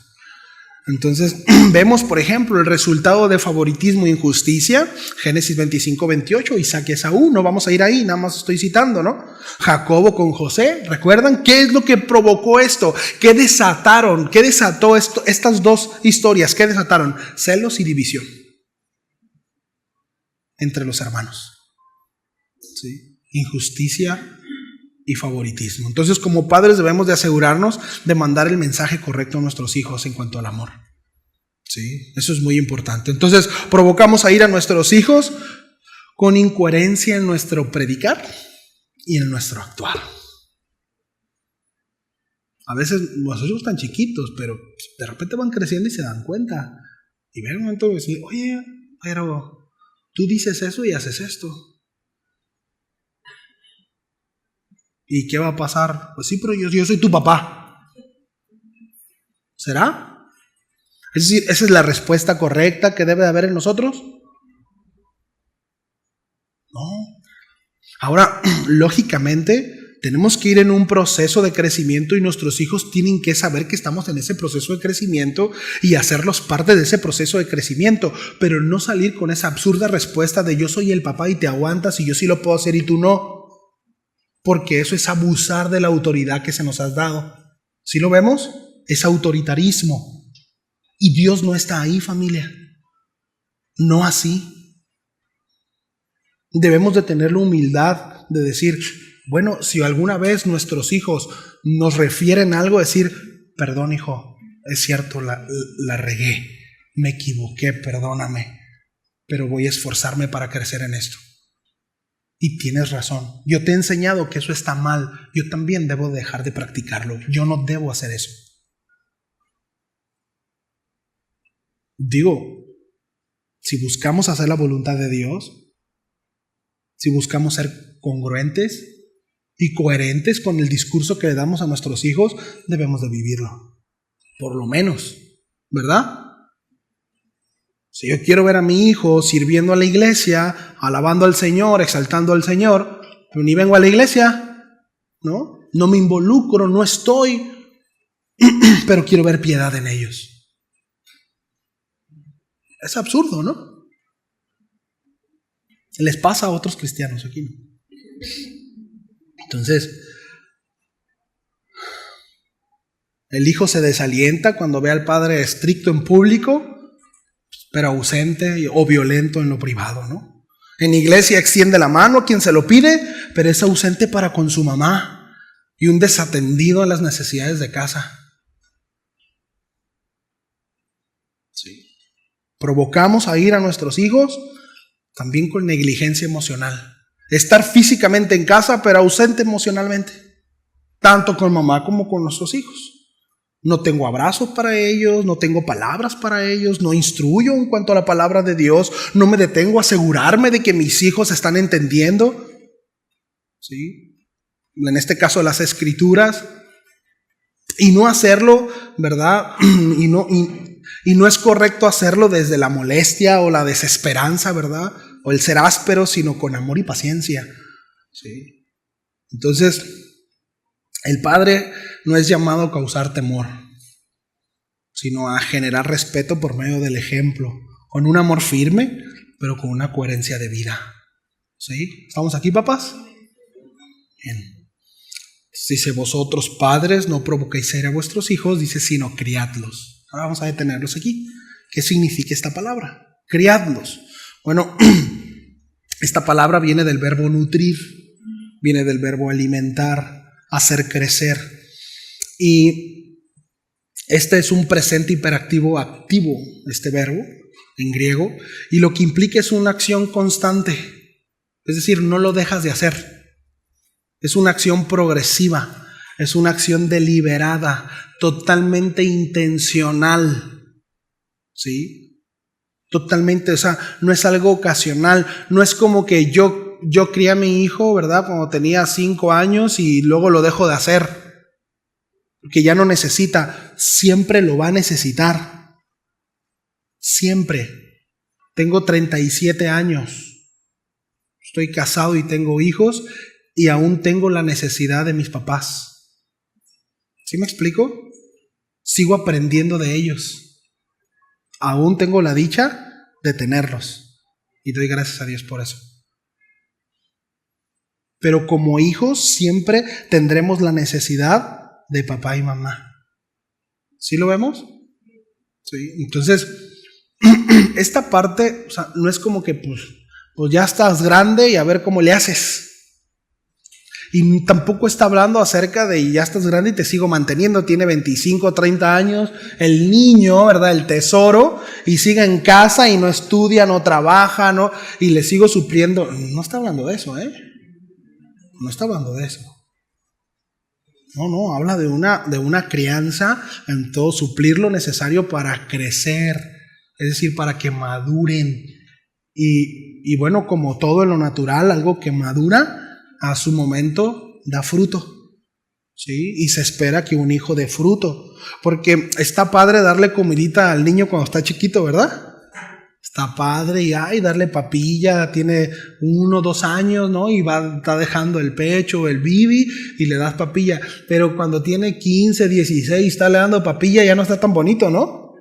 Entonces, vemos, por ejemplo, el resultado de favoritismo e injusticia. Génesis 25-28, Isaac y Esaú. No vamos a ir ahí, nada más estoy citando, ¿no? Jacobo con José. ¿Recuerdan qué es lo que provocó esto? ¿Qué desataron? ¿Qué desató esto? Estas dos historias, ¿qué desataron? Celos y división entre los hermanos. ¿Sí? Injusticia y favoritismo. Entonces, como padres debemos de asegurarnos de mandar el mensaje correcto a nuestros hijos en cuanto al amor. ¿Sí? Eso es muy importante. Entonces, provocamos a ir a nuestros hijos con incoherencia en nuestro predicar y en nuestro actuar. A veces los hijos están chiquitos, pero de repente van creciendo y se dan cuenta. Y ve un momento de decir, oye, pero tú dices eso y haces esto. ¿Y qué va a pasar? Pues sí, pero yo soy tu papá. ¿Será? Es decir, ¿esa es la respuesta correcta que debe de haber en nosotros? No. Ahora, lógicamente, tenemos que ir en un proceso de crecimiento y nuestros hijos tienen que saber que estamos en ese proceso de crecimiento y hacerlos parte de ese proceso de crecimiento, pero no salir con esa absurda respuesta de yo soy el papá y te aguantas y yo sí lo puedo hacer y tú no, porque eso es abusar de la autoridad que se nos ha dado. ¿Sí lo vemos? Es autoritarismo y Dios no está ahí, familia, no así. Debemos de tener la humildad de decir, bueno, si alguna vez nuestros hijos nos refieren algo, decir, perdón hijo, es cierto, la regué, me equivoqué, perdóname, pero voy a esforzarme para crecer en esto. Y tienes razón, yo te he enseñado que eso está mal, yo también debo dejar de practicarlo, yo no debo hacer eso. Digo, si buscamos hacer la voluntad de Dios, si buscamos ser congruentes y coherentes con el discurso que le damos a nuestros hijos, debemos de vivirlo. Por lo menos, ¿verdad? Si yo quiero ver a mi hijo sirviendo a la iglesia, alabando al Señor, exaltando al Señor, pero ni vengo a la iglesia, ¿no? No me involucro, no estoy, pero quiero ver piedad en ellos. Es absurdo, ¿no? Les pasa a otros cristianos aquí, ¿no? Entonces, el hijo se desalienta cuando ve al padre estricto en público, pero ausente o violento en lo privado, ¿no? En iglesia extiende la mano a quien se lo pide, pero es ausente para con su mamá y un desatendido a las necesidades de casa. Sí. Provocamos a ir a nuestros hijos también con negligencia emocional. Estar físicamente en casa, pero ausente emocionalmente, tanto con mamá como con nuestros hijos. No tengo abrazos para ellos, no tengo palabras para ellos, no instruyo en cuanto a la palabra de Dios, no me detengo a asegurarme de que mis hijos están entendiendo. ¿Sí? En este caso las escrituras. Y no hacerlo, ¿verdad? Y no es correcto hacerlo desde la molestia o la desesperanza, ¿verdad? O el ser áspero, sino con amor y paciencia. ¿Sí? Entonces, el padre no es llamado a causar temor, sino a generar respeto por medio del ejemplo, con un amor firme, pero con una coherencia de vida. ¿Sí? ¿Estamos aquí, papás? Bien. Dice, vosotros padres no provoquéis a vuestros hijos, dice, sino criadlos. Ahora vamos a detenerlos aquí. ¿Qué significa esta palabra? Criadlos. Bueno, esta palabra viene del verbo nutrir, viene del verbo alimentar, hacer crecer. Y este es un presente hiperactivo activo, este verbo, en griego, y lo que implica es una acción constante. Es decir, no lo dejas de hacer. Es una acción progresiva, es una acción deliberada, totalmente intencional, ¿sí? Totalmente, o sea, no es algo ocasional, no es como que yo crié a mi hijo, ¿verdad? Cuando tenía 5 años y luego lo dejo de hacer, porque ya no necesita, siempre lo va a necesitar, siempre. Tengo 37 años, estoy casado y tengo hijos, y aún tengo la necesidad de mis papás. ¿Sí me explico? Sigo aprendiendo de ellos. Aún tengo la dicha de tenerlos. Y doy gracias a Dios por eso. Pero como hijos siempre tendremos la necesidad de papá y mamá. ¿Sí lo vemos? Sí. Entonces, esta parte, o sea, no es como que pues ya estás grande y a ver cómo le haces. Y tampoco está hablando acerca de ya estás grande y te sigo manteniendo, tiene 25, 30 años, el niño, ¿verdad? El tesoro, y sigue en casa y no estudia, no trabaja, ¿no? Y le sigo supliendo. No está hablando de eso, ¿eh? No está hablando de eso. No, habla de una crianza en todo, suplir lo necesario para crecer, es decir, para que maduren. Y bueno, como todo en lo natural, algo que madura a su momento da fruto, ¿sí? Y se espera que un hijo dé fruto, porque está padre darle comidita al niño cuando está chiquito, ¿verdad? Está padre y darle papilla, tiene 1 o 2 años, ¿no? Y está dejando el pecho, el bibi, y le das papilla. Pero cuando tiene 15, 16, está le dando papilla, ya no está tan bonito, ¿no?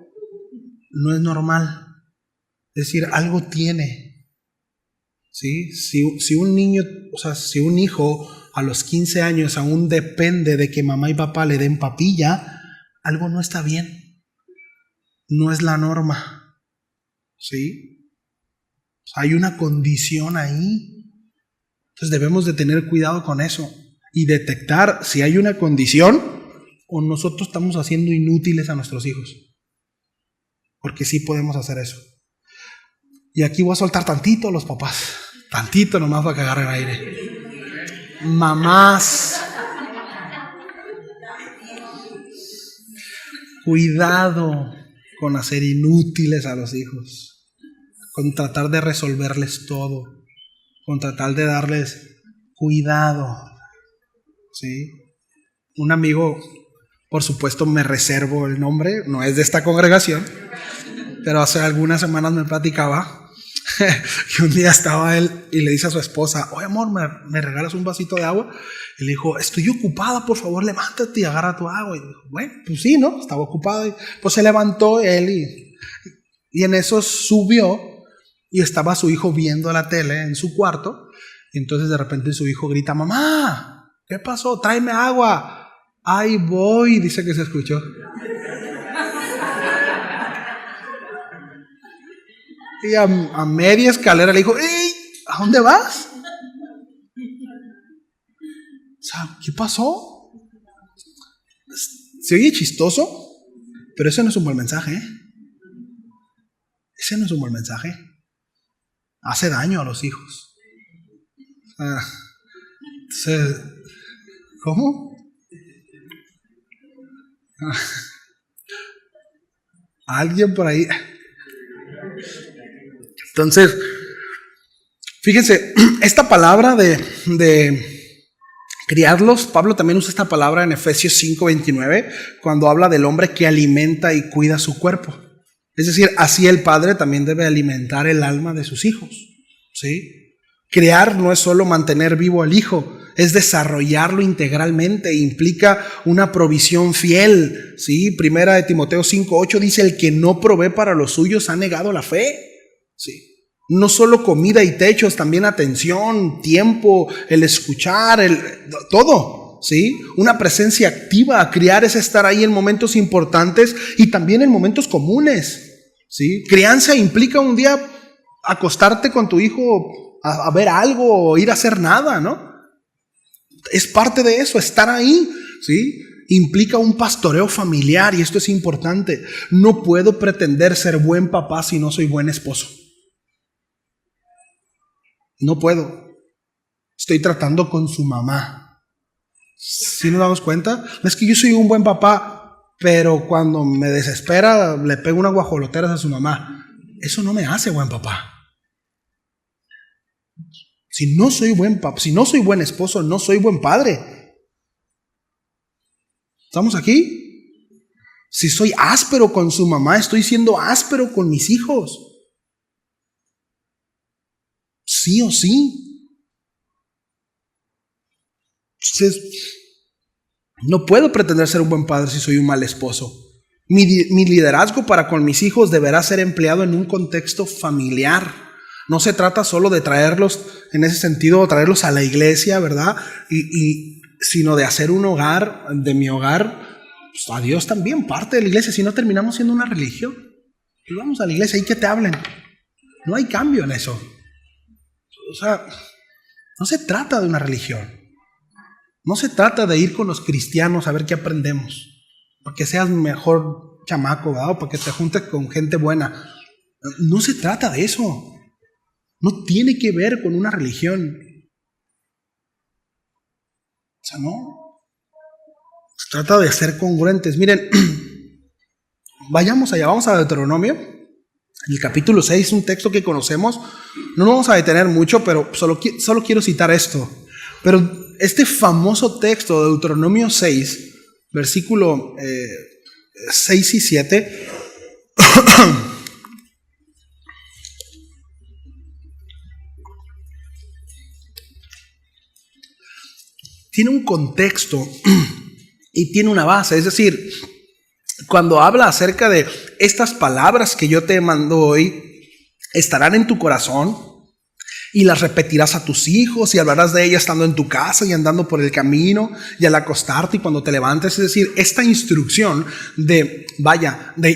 No es normal. Es decir, algo tiene, ¿sí? Si un niño, o sea, si un hijo a los 15 años aún depende de que mamá y papá le den papilla, algo no está bien. No es la norma. ¿Sí? Hay una condición ahí. Entonces debemos de tener cuidado con eso y detectar si hay una condición o nosotros estamos haciendo inútiles a nuestros hijos. Porque sí podemos hacer eso. Y aquí voy a soltar tantito a los papás. Tantito nomás para que agarren aire. Mamás, cuidado con hacer inútiles a los hijos. Con tratar de resolverles todo, con tratar de darles cuidado, ¿sí? Un amigo, por supuesto me reservo el nombre, no es de esta congregación, pero hace algunas semanas me platicaba que un día estaba él y le dice a su esposa: oye amor, ¿me regalas un vasito de agua? Y le dijo: estoy ocupada, por favor levántate y agarra tu agua. Y dijo: bueno, pues sí, ¿no? Estaba ocupada. Y pues se levantó él y en eso subió. Y estaba su hijo viendo la tele en su cuarto. Y entonces de repente su hijo grita: mamá, ¿qué pasó? Tráeme agua. Ahí voy, dice que se escuchó. Y a media escalera le dijo: ¡ey! ¿A dónde vas? O sea, ¿qué pasó? Se oye chistoso, pero ese no es un buen mensaje, ¿eh? Ese no es un buen mensaje. Hace daño a los hijos. ¿Cómo? Alguien por ahí. Entonces, fíjense, esta palabra de criarlos, Pablo también usa esta palabra en Efesios 5:29, cuando habla del hombre que alimenta y cuida su cuerpo. Es decir, así el padre también debe alimentar el alma de sus hijos, ¿sí? Criar no es solo mantener vivo al hijo, es desarrollarlo integralmente, implica una provisión fiel, ¿sí? Primera de Timoteo 5:8 dice: el que no provee para los suyos ha negado la fe, ¿sí? No solo comida y techos, también atención, tiempo, el escuchar, todo, ¿sí? Una presencia activa. Criar es estar ahí en momentos importantes y también en momentos comunes, ¿sí? Crianza implica un día acostarte con tu hijo a ver algo o ir a hacer nada, ¿no? Es parte de eso, estar ahí, ¿sí? Implica un pastoreo familiar y esto es importante. No puedo pretender ser buen papá si no soy buen esposo. No puedo. Estoy tratando con su mamá. ¿Sí nos damos cuenta? No es que yo soy un buen papá, pero cuando me desespera le pego unas guajoloteras a su mamá. Eso no me hace buen papá. Si no soy buen papá, si no soy buen esposo, no soy buen padre. ¿Estamos aquí? Si soy áspero con su mamá, estoy siendo áspero con mis hijos. Sí o sí. Entonces, no puedo pretender ser un buen padre si soy un mal esposo. Mi liderazgo para con mis hijos deberá ser empleado en un contexto familiar. No se trata solo de traerlos, en ese sentido, traerlos a la iglesia, ¿verdad? Sino de hacer un hogar, de mi hogar, pues a Dios también, parte de la iglesia. Si no, terminamos siendo una religión. Pues vamos a la iglesia y que te hablen. No hay cambio en eso. O sea, no se trata de una religión. No se trata de ir con los cristianos a ver qué aprendemos, para que seas mejor chamaco, ¿verdad? O para que te juntes con gente buena. No se trata de eso. No tiene que ver con una religión. O sea, no. Se trata de ser congruentes. Miren, vayamos allá, vamos a Deuteronomio. El capítulo 6 es un texto que conocemos. No nos vamos a detener mucho, pero solo quiero citar esto. Pero este famoso texto de Deuteronomio 6, versículo 6 y 7, tiene un contexto y tiene una base. Es decir, cuando habla acerca de estas palabras que yo te mando hoy, estarán en tu corazón y las repetirás a tus hijos y hablarás de ellas estando en tu casa y andando por el camino y al acostarte y cuando te levantes. Es decir, esta instrucción de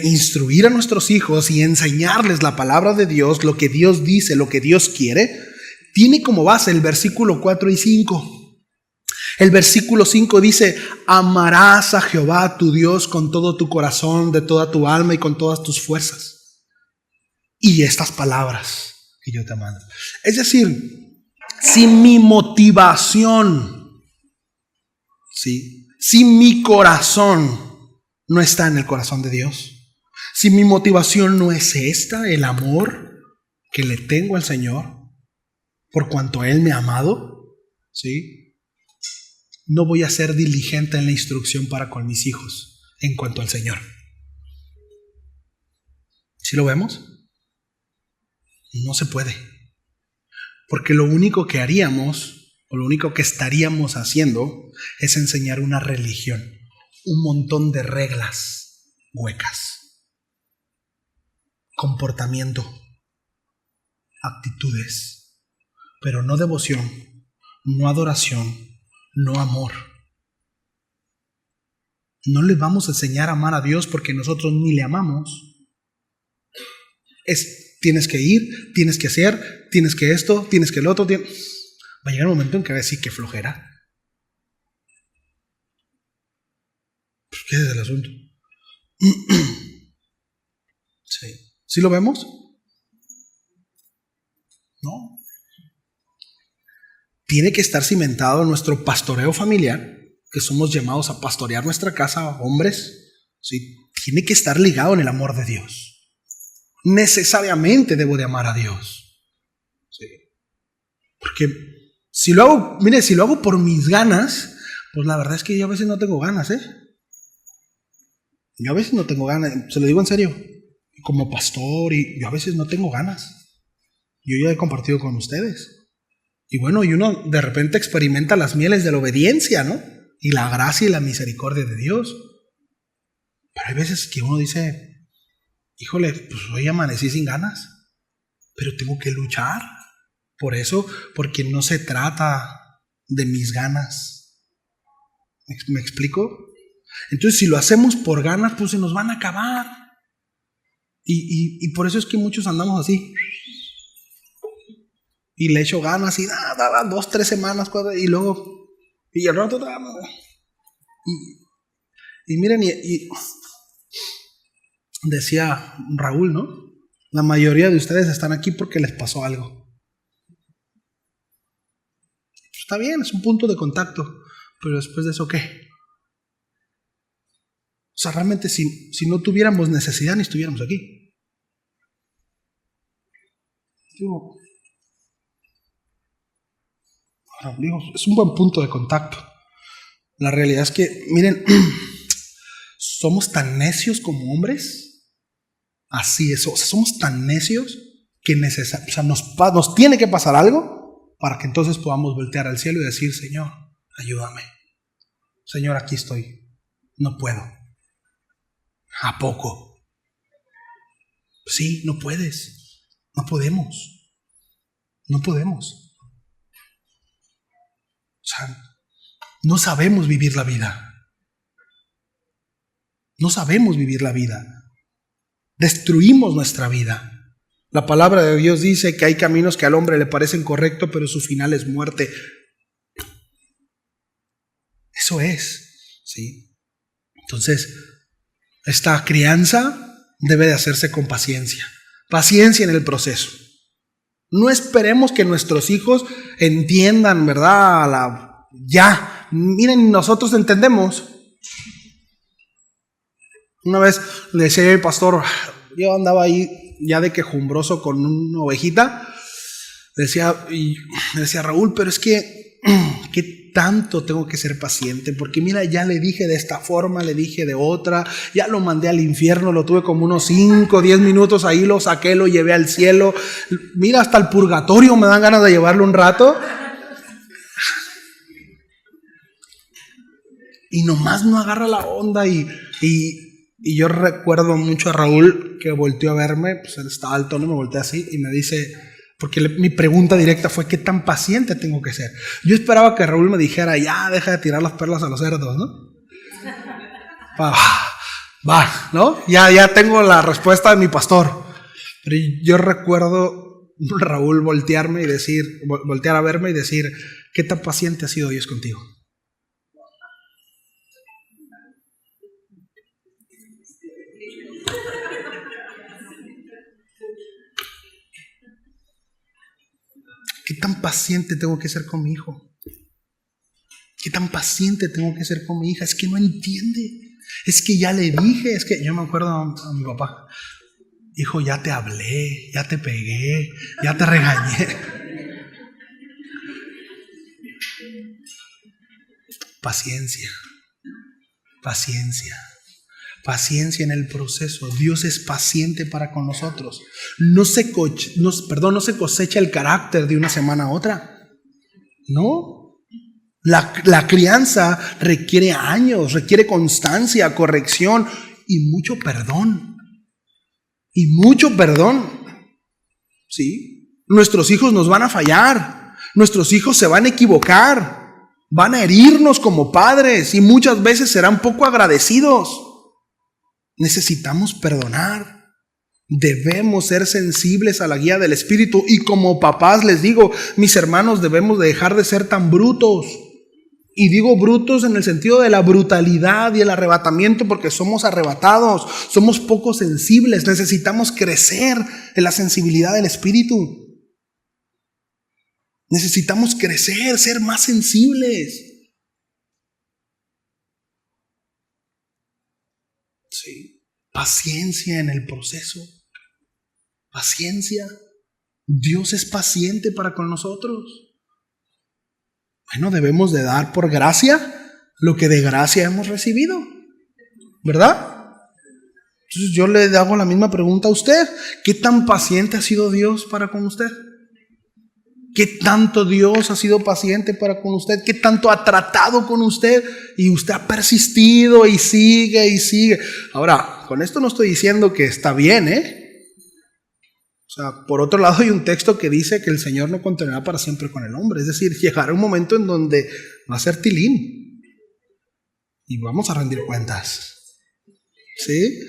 instruir a nuestros hijos y enseñarles la palabra de Dios, lo que Dios dice, lo que Dios quiere, tiene como base el versículo 4 y 5. El versículo 5 dice: amarás a Jehová tu Dios con todo tu corazón, de toda tu alma y con todas tus fuerzas. Y estas palabras que yo te mando. Es decir, si mi motivación, si mi corazón no está en el corazón de Dios, si mi motivación no es esta, el amor que le tengo al Señor, por cuanto Él me ha amado, ¿sí?, no voy a ser diligente en la instrucción para con mis hijos en cuanto al Señor. ¿Sí lo vemos? No se puede. Porque lo único que haríamos, o lo único que estaríamos haciendo, es enseñar una religión, un montón de reglas huecas, comportamiento, actitudes, pero no devoción, no adoración, no amor. No le vamos a enseñar a amar a Dios porque nosotros ni le amamos. Tienes que ir, tienes que hacer, tienes que esto, tienes que el otro. Va a llegar un momento en que va a decir que flojera. Pues, ¿qué es el asunto? Sí. ¿Sí lo vemos? No. Tiene que estar cimentado en nuestro pastoreo familiar, que somos llamados a pastorear nuestra casa, hombres, ¿sí? Tiene que estar ligado en el amor de Dios. Necesariamente debo de amar a Dios, ¿sí? Porque si lo hago por mis ganas, pues la verdad es que yo a veces no tengo ganas, Yo a veces no tengo ganas, se lo digo en serio, como pastor, y yo a veces no tengo ganas. Yo ya he compartido con ustedes. Y bueno, y uno de repente experimenta las mieles de la obediencia, ¿no? Y la gracia y la misericordia de Dios. Pero hay veces que uno dice: híjole, pues hoy amanecí sin ganas, pero tengo que luchar por eso, porque no se trata de mis ganas. ¿Me explico? Entonces, si lo hacemos por ganas, pues se nos van a acabar. Y por eso es que muchos andamos así. Y le echo ganas y 2, 3 semanas, 4, y luego, y al rato, y miren, y decía Raúl, ¿no? La mayoría de ustedes están aquí porque les pasó algo. Está bien, es un punto de contacto, pero después de eso, ¿qué? O sea, realmente si no tuviéramos necesidad, ni estuviéramos aquí. Es un buen punto de contacto. La realidad es que, miren, somos tan necios como hombres. Así es, o sea, somos tan necios que nos tiene que pasar algo para que entonces podamos voltear al cielo y decir: Señor, ayúdame. Señor, aquí estoy. No puedo. ¿A poco? Sí, no puedes. No podemos. No podemos. O sea, no sabemos vivir la vida. No sabemos vivir la vida. Destruimos nuestra vida. La palabra de Dios dice que hay caminos que al hombre le parecen correctos, pero su final es muerte. Eso es, ¿sí? Entonces, esta crianza debe de hacerse con paciencia. Paciencia en el proceso. No esperemos que nuestros hijos entiendan, ¿verdad? Miren, nosotros entendemos. Una vez le decía al pastor, yo andaba ahí ya de quejumbroso con una ovejita, decía Raúl, pero es que, ¿qué tanto tengo que ser paciente? Porque mira, ya le dije de esta forma, le dije de otra, ya lo mandé al infierno, lo tuve como unos 5, 10 minutos ahí, lo saqué, lo llevé al cielo. Mira, hasta el purgatorio me dan ganas de llevarlo un rato. Y nomás no agarra la onda y yo recuerdo mucho a Raúl que volteó a verme, pues él estaba alto, ¿no? Me volteé así y me dice, porque mi pregunta directa fue, ¿qué tan paciente tengo que ser? Yo esperaba que Raúl me dijera, ya, deja de tirar las perlas a los cerdos, ¿no? Va, ¿no? Ya tengo la respuesta de mi pastor. Pero yo recuerdo Raúl voltear a verme y decir, ¿qué tan paciente ha sido Dios contigo? ¿Qué tan paciente tengo que ser con mi hijo? ¿Qué tan paciente tengo que ser con mi hija? Es que no entiende. Es que ya le dije. Es que yo me acuerdo a mi papá. Hijo, ya te hablé, ya te pegué, ya te regañé. Paciencia. Paciencia. Paciencia en el proceso. Dios es paciente para con nosotros. No se cosecha el carácter de una semana a otra. No. La crianza requiere años, requiere constancia, corrección y mucho perdón. Y mucho perdón. ¿Sí? Nuestros hijos nos van a fallar. Nuestros hijos se van a equivocar. Van a herirnos como padres y muchas veces serán poco agradecidos. Necesitamos perdonar. Debemos ser sensibles a la guía del Espíritu. Y como papás les digo, mis hermanos, debemos de dejar de ser tan brutos. Y digo brutos en el sentido de la brutalidad y el arrebatamiento, porque somos arrebatados, somos poco sensibles. Necesitamos crecer en la sensibilidad del Espíritu. Necesitamos crecer, ser más sensibles. Sí. Paciencia en el proceso. Paciencia. Dios es paciente para con nosotros. Bueno, debemos de dar por gracia lo que de gracia hemos recibido, ¿verdad? Entonces yo le hago la misma pregunta a usted. ¿Qué tan paciente ha sido Dios para con usted? ¿Qué tanto Dios ha sido paciente para con usted? ¿Qué tanto ha tratado con usted? Y usted ha persistido y sigue y sigue. Ahora, con esto no estoy diciendo que está bien, O sea, por otro lado hay un texto que dice que el Señor no continuará para siempre con el hombre. Es decir, llegará un momento en donde va a ser tilín. Y vamos a rendir cuentas. ¿Sí?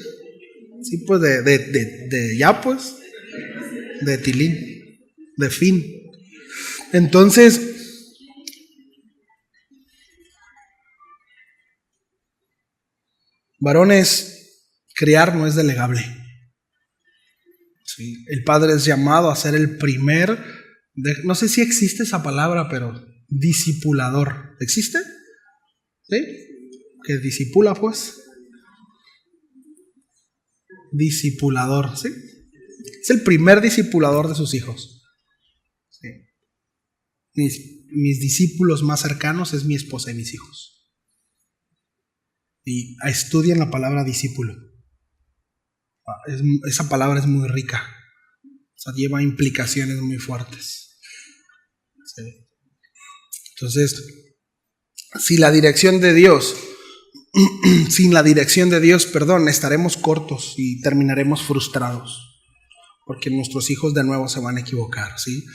Sí, pues de tilín, de fin. Entonces, varones, criar no es delegable. Sí, el padre es llamado a ser el primer, no sé si existe esa palabra, pero discipulador. ¿Existe? ¿Sí? ¿Que discipula, pues? Discipulador, ¿sí? Es el primer discipulador de sus hijos. Sí. Mis discípulos más cercanos es mi esposa y mis hijos. Y estudien la palabra discípulo. Esa palabra es muy rica. O sea, lleva implicaciones muy fuertes. ¿Sí? Entonces, sin la dirección de Dios, estaremos cortos y terminaremos frustrados. Porque nuestros hijos de nuevo se van a equivocar, ¿sí?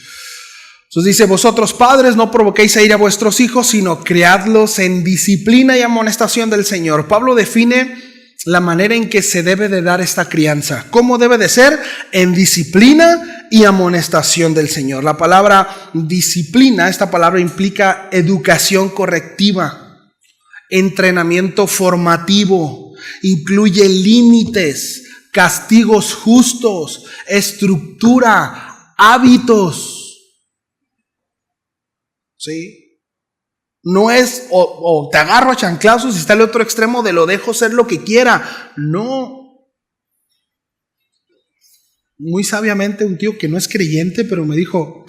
Entonces dice, vosotros padres no provoquéis a ir a vuestros hijos, sino criadlos en disciplina y amonestación del Señor. Pablo define la manera en que se debe de dar esta crianza. ¿Cómo debe de ser? En disciplina y amonestación del Señor. La palabra disciplina, esta palabra implica educación correctiva, entrenamiento formativo, incluye límites, castigos justos, estructura, hábitos. ¿Sí? No es o te agarro a chanclazos y está el otro extremo de lo dejo ser lo que quiera. No. muy sabiamente, un tío que no es creyente, pero me dijo,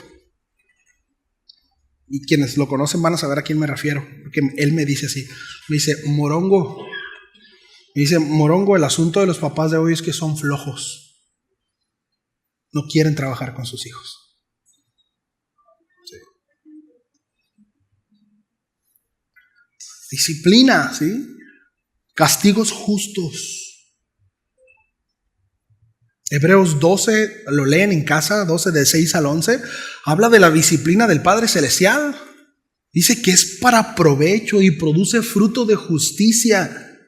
y quienes lo conocen van a saber a quién me refiero, porque él me dice así, me dice, Morongo, el asunto de los papás de hoy es que son flojos, no quieren trabajar con sus hijos. Sí. Disciplina, ¿sí? Castigos justos. Hebreos 12, lo leen en casa, 12 de 6 al 11, habla de la disciplina del Padre Celestial. Dice que es para provecho y produce fruto de justicia.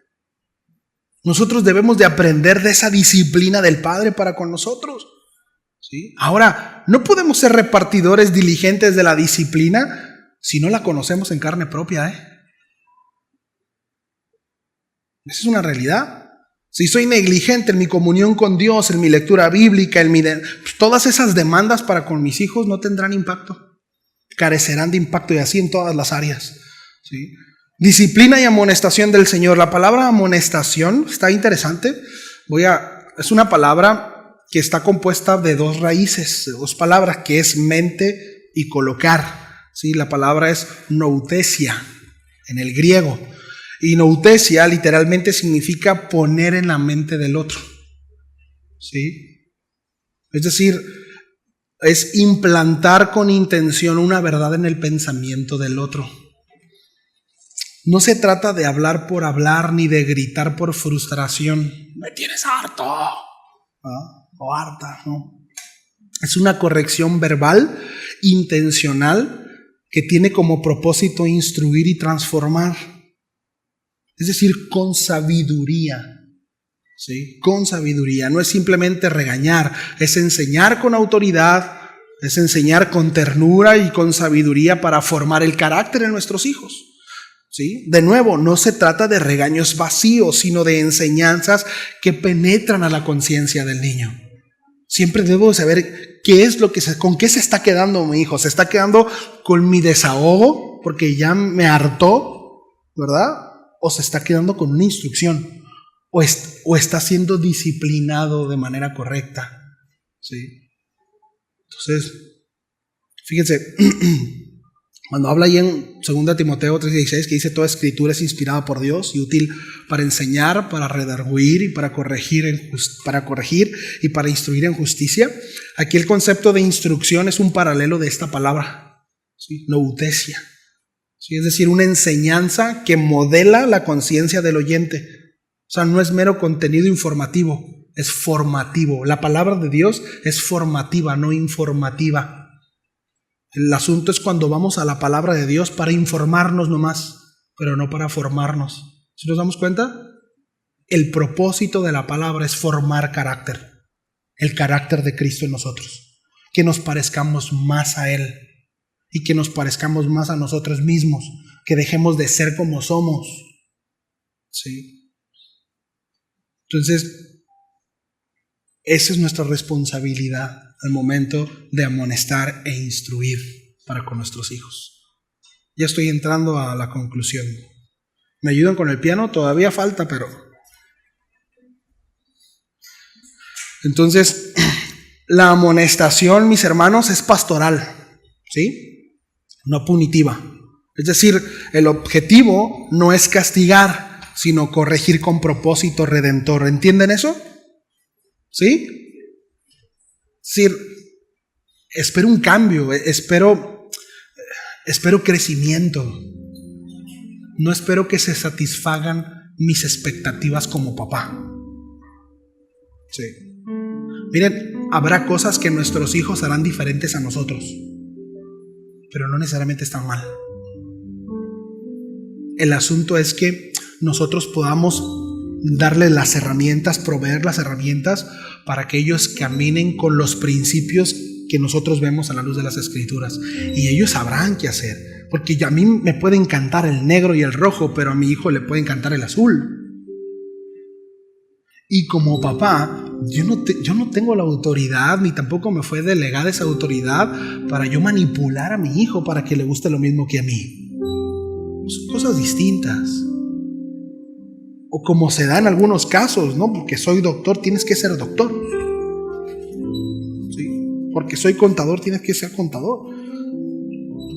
Nosotros debemos de aprender de esa disciplina del Padre para con nosotros. ¿Sí? Ahora, no podemos ser repartidores diligentes de la disciplina si no la conocemos en carne propia. Esa es una realidad. Si soy negligente en mi comunión con Dios, en mi lectura bíblica, pues todas esas demandas para con mis hijos no tendrán impacto. Carecerán de impacto, y así en todas las áreas. ¿Sí? Disciplina y amonestación del Señor. La palabra amonestación está interesante. Es una palabra que está compuesta de dos raíces, de dos palabras, que es mente y colocar. ¿Sí? La palabra es noutesia en el griego. Y noutesia literalmente significa poner en la mente del otro. ¿Sí? Es decir, es implantar con intención una verdad en el pensamiento del otro. No se trata de hablar por hablar ni de gritar por frustración. Me tienes harto. O harta, ¿no? Es una corrección verbal, intencional, que tiene como propósito instruir y transformar. Es decir, con sabiduría. ¿Sí? Con sabiduría. No es simplemente regañar, es enseñar con autoridad, es enseñar con ternura y con sabiduría para formar el carácter en nuestros hijos. ¿Sí? De nuevo, no se trata de regaños vacíos, sino de enseñanzas que penetran a la conciencia del niño. Siempre debo saber qué es con qué se está quedando mi hijo. ¿Se está quedando con mi desahogo porque ya me hartó, ¿verdad? ¿O se está quedando con una instrucción? ¿O está siendo disciplinado de manera correcta? ¿Sí? Entonces, fíjense, cuando habla ahí en 2 Timoteo 3:16, que dice toda escritura es inspirada por Dios y útil para enseñar, para redarguir y para corregir y para instruir en justicia. Aquí el concepto de instrucción es un paralelo de esta palabra, ¿sí? Noutesia. ¿Sí? Es decir, una enseñanza que modela la conciencia del oyente. O sea, no es mero contenido informativo, es formativo. La palabra de Dios es formativa, no informativa. El asunto es cuando vamos a la palabra de Dios para informarnos nomás, pero no para formarnos. ¿Sí nos damos cuenta? El propósito de la palabra es formar carácter, el carácter de Cristo en nosotros, que nos parezcamos más a Él y que nos parezcamos más a nosotros mismos, que dejemos de ser como somos. ¿Sí? Entonces, esa es nuestra responsabilidad al momento de amonestar e instruir para con nuestros hijos. Ya estoy entrando a la conclusión. ¿Me ayudan con el piano? Todavía falta, pero... Entonces, la amonestación, mis hermanos, es pastoral, ¿sí? No punitiva. Es decir, el objetivo no es castigar, sino corregir con propósito redentor. ¿Entienden eso? ¿Sí? Es decir, espero un cambio, espero crecimiento. No espero que se satisfagan mis expectativas como papá. Sí. Miren, habrá cosas que nuestros hijos harán diferentes a nosotros, pero no necesariamente están mal. El asunto es que nosotros podamos darle las herramientas, proveer las herramientas para que ellos caminen con los principios que nosotros vemos a la luz de las Escrituras. Y ellos sabrán qué hacer. Porque a mí me puede encantar el negro y el rojo, pero a mi hijo le puede encantar el azul. Y como papá, yo no tengo la autoridad, ni tampoco me fue delegada esa autoridad para yo manipular a mi hijo para que le guste lo mismo que a mí. Son cosas distintas. O como se da en algunos casos, ¿no? Porque soy doctor, tienes que ser doctor. soy contador, tienes que ser contador.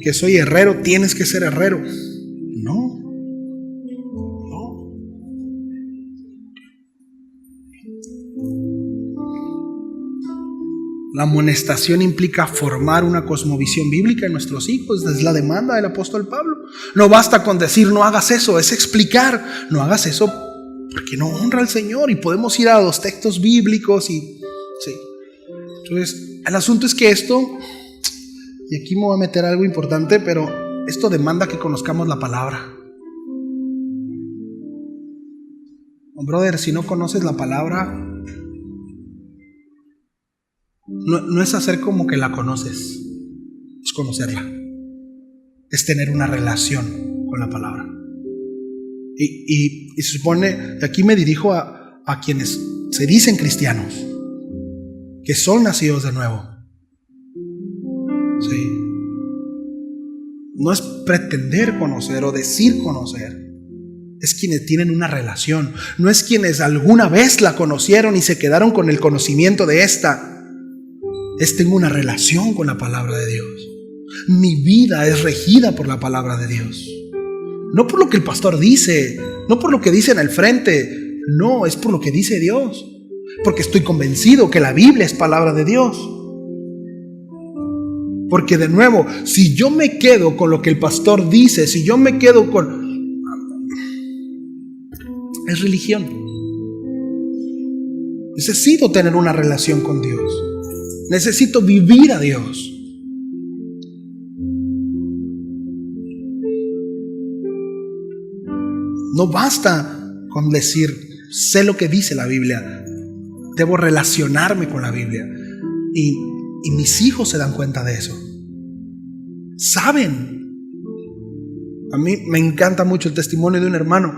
Que soy herrero, tienes que ser herrero. No. La amonestación implica formar una cosmovisión bíblica en nuestros hijos. Es la demanda del apóstol Pablo. No basta con decir no hagas eso, es explicar. No hagas eso porque no honra al Señor. Y podemos ir a los textos bíblicos y sí. Entonces, el asunto es que esto, y aquí me voy a meter algo importante, pero esto demanda que conozcamos la palabra. Brother, si no conoces la palabra, no es hacer como que la conoces, es conocerla, es tener una relación con la palabra. Y se supone, aquí me dirijo a quienes se dicen cristianos, que son nacidos de nuevo. Sí. No es pretender conocer o decir conocer, es quienes tienen una relación. No es quienes alguna vez la conocieron y se quedaron con el conocimiento de esta. Tengo una relación con la palabra de Dios. Mi vida es regida por la palabra de Dios. No por lo que el pastor dice, no por lo que dice en el frente, no, es por lo que dice Dios. Porque estoy convencido que la Biblia es palabra de Dios. Porque de nuevo, si yo me quedo con lo que el pastor dice, si yo me quedo con... es religión. Necesito tener una relación con Dios. Necesito vivir a Dios. No basta con decir, sé lo que dice la Biblia. Debo relacionarme con la Biblia. Y mis hijos se dan cuenta de eso. Saben. A mí me encanta mucho el testimonio de un hermano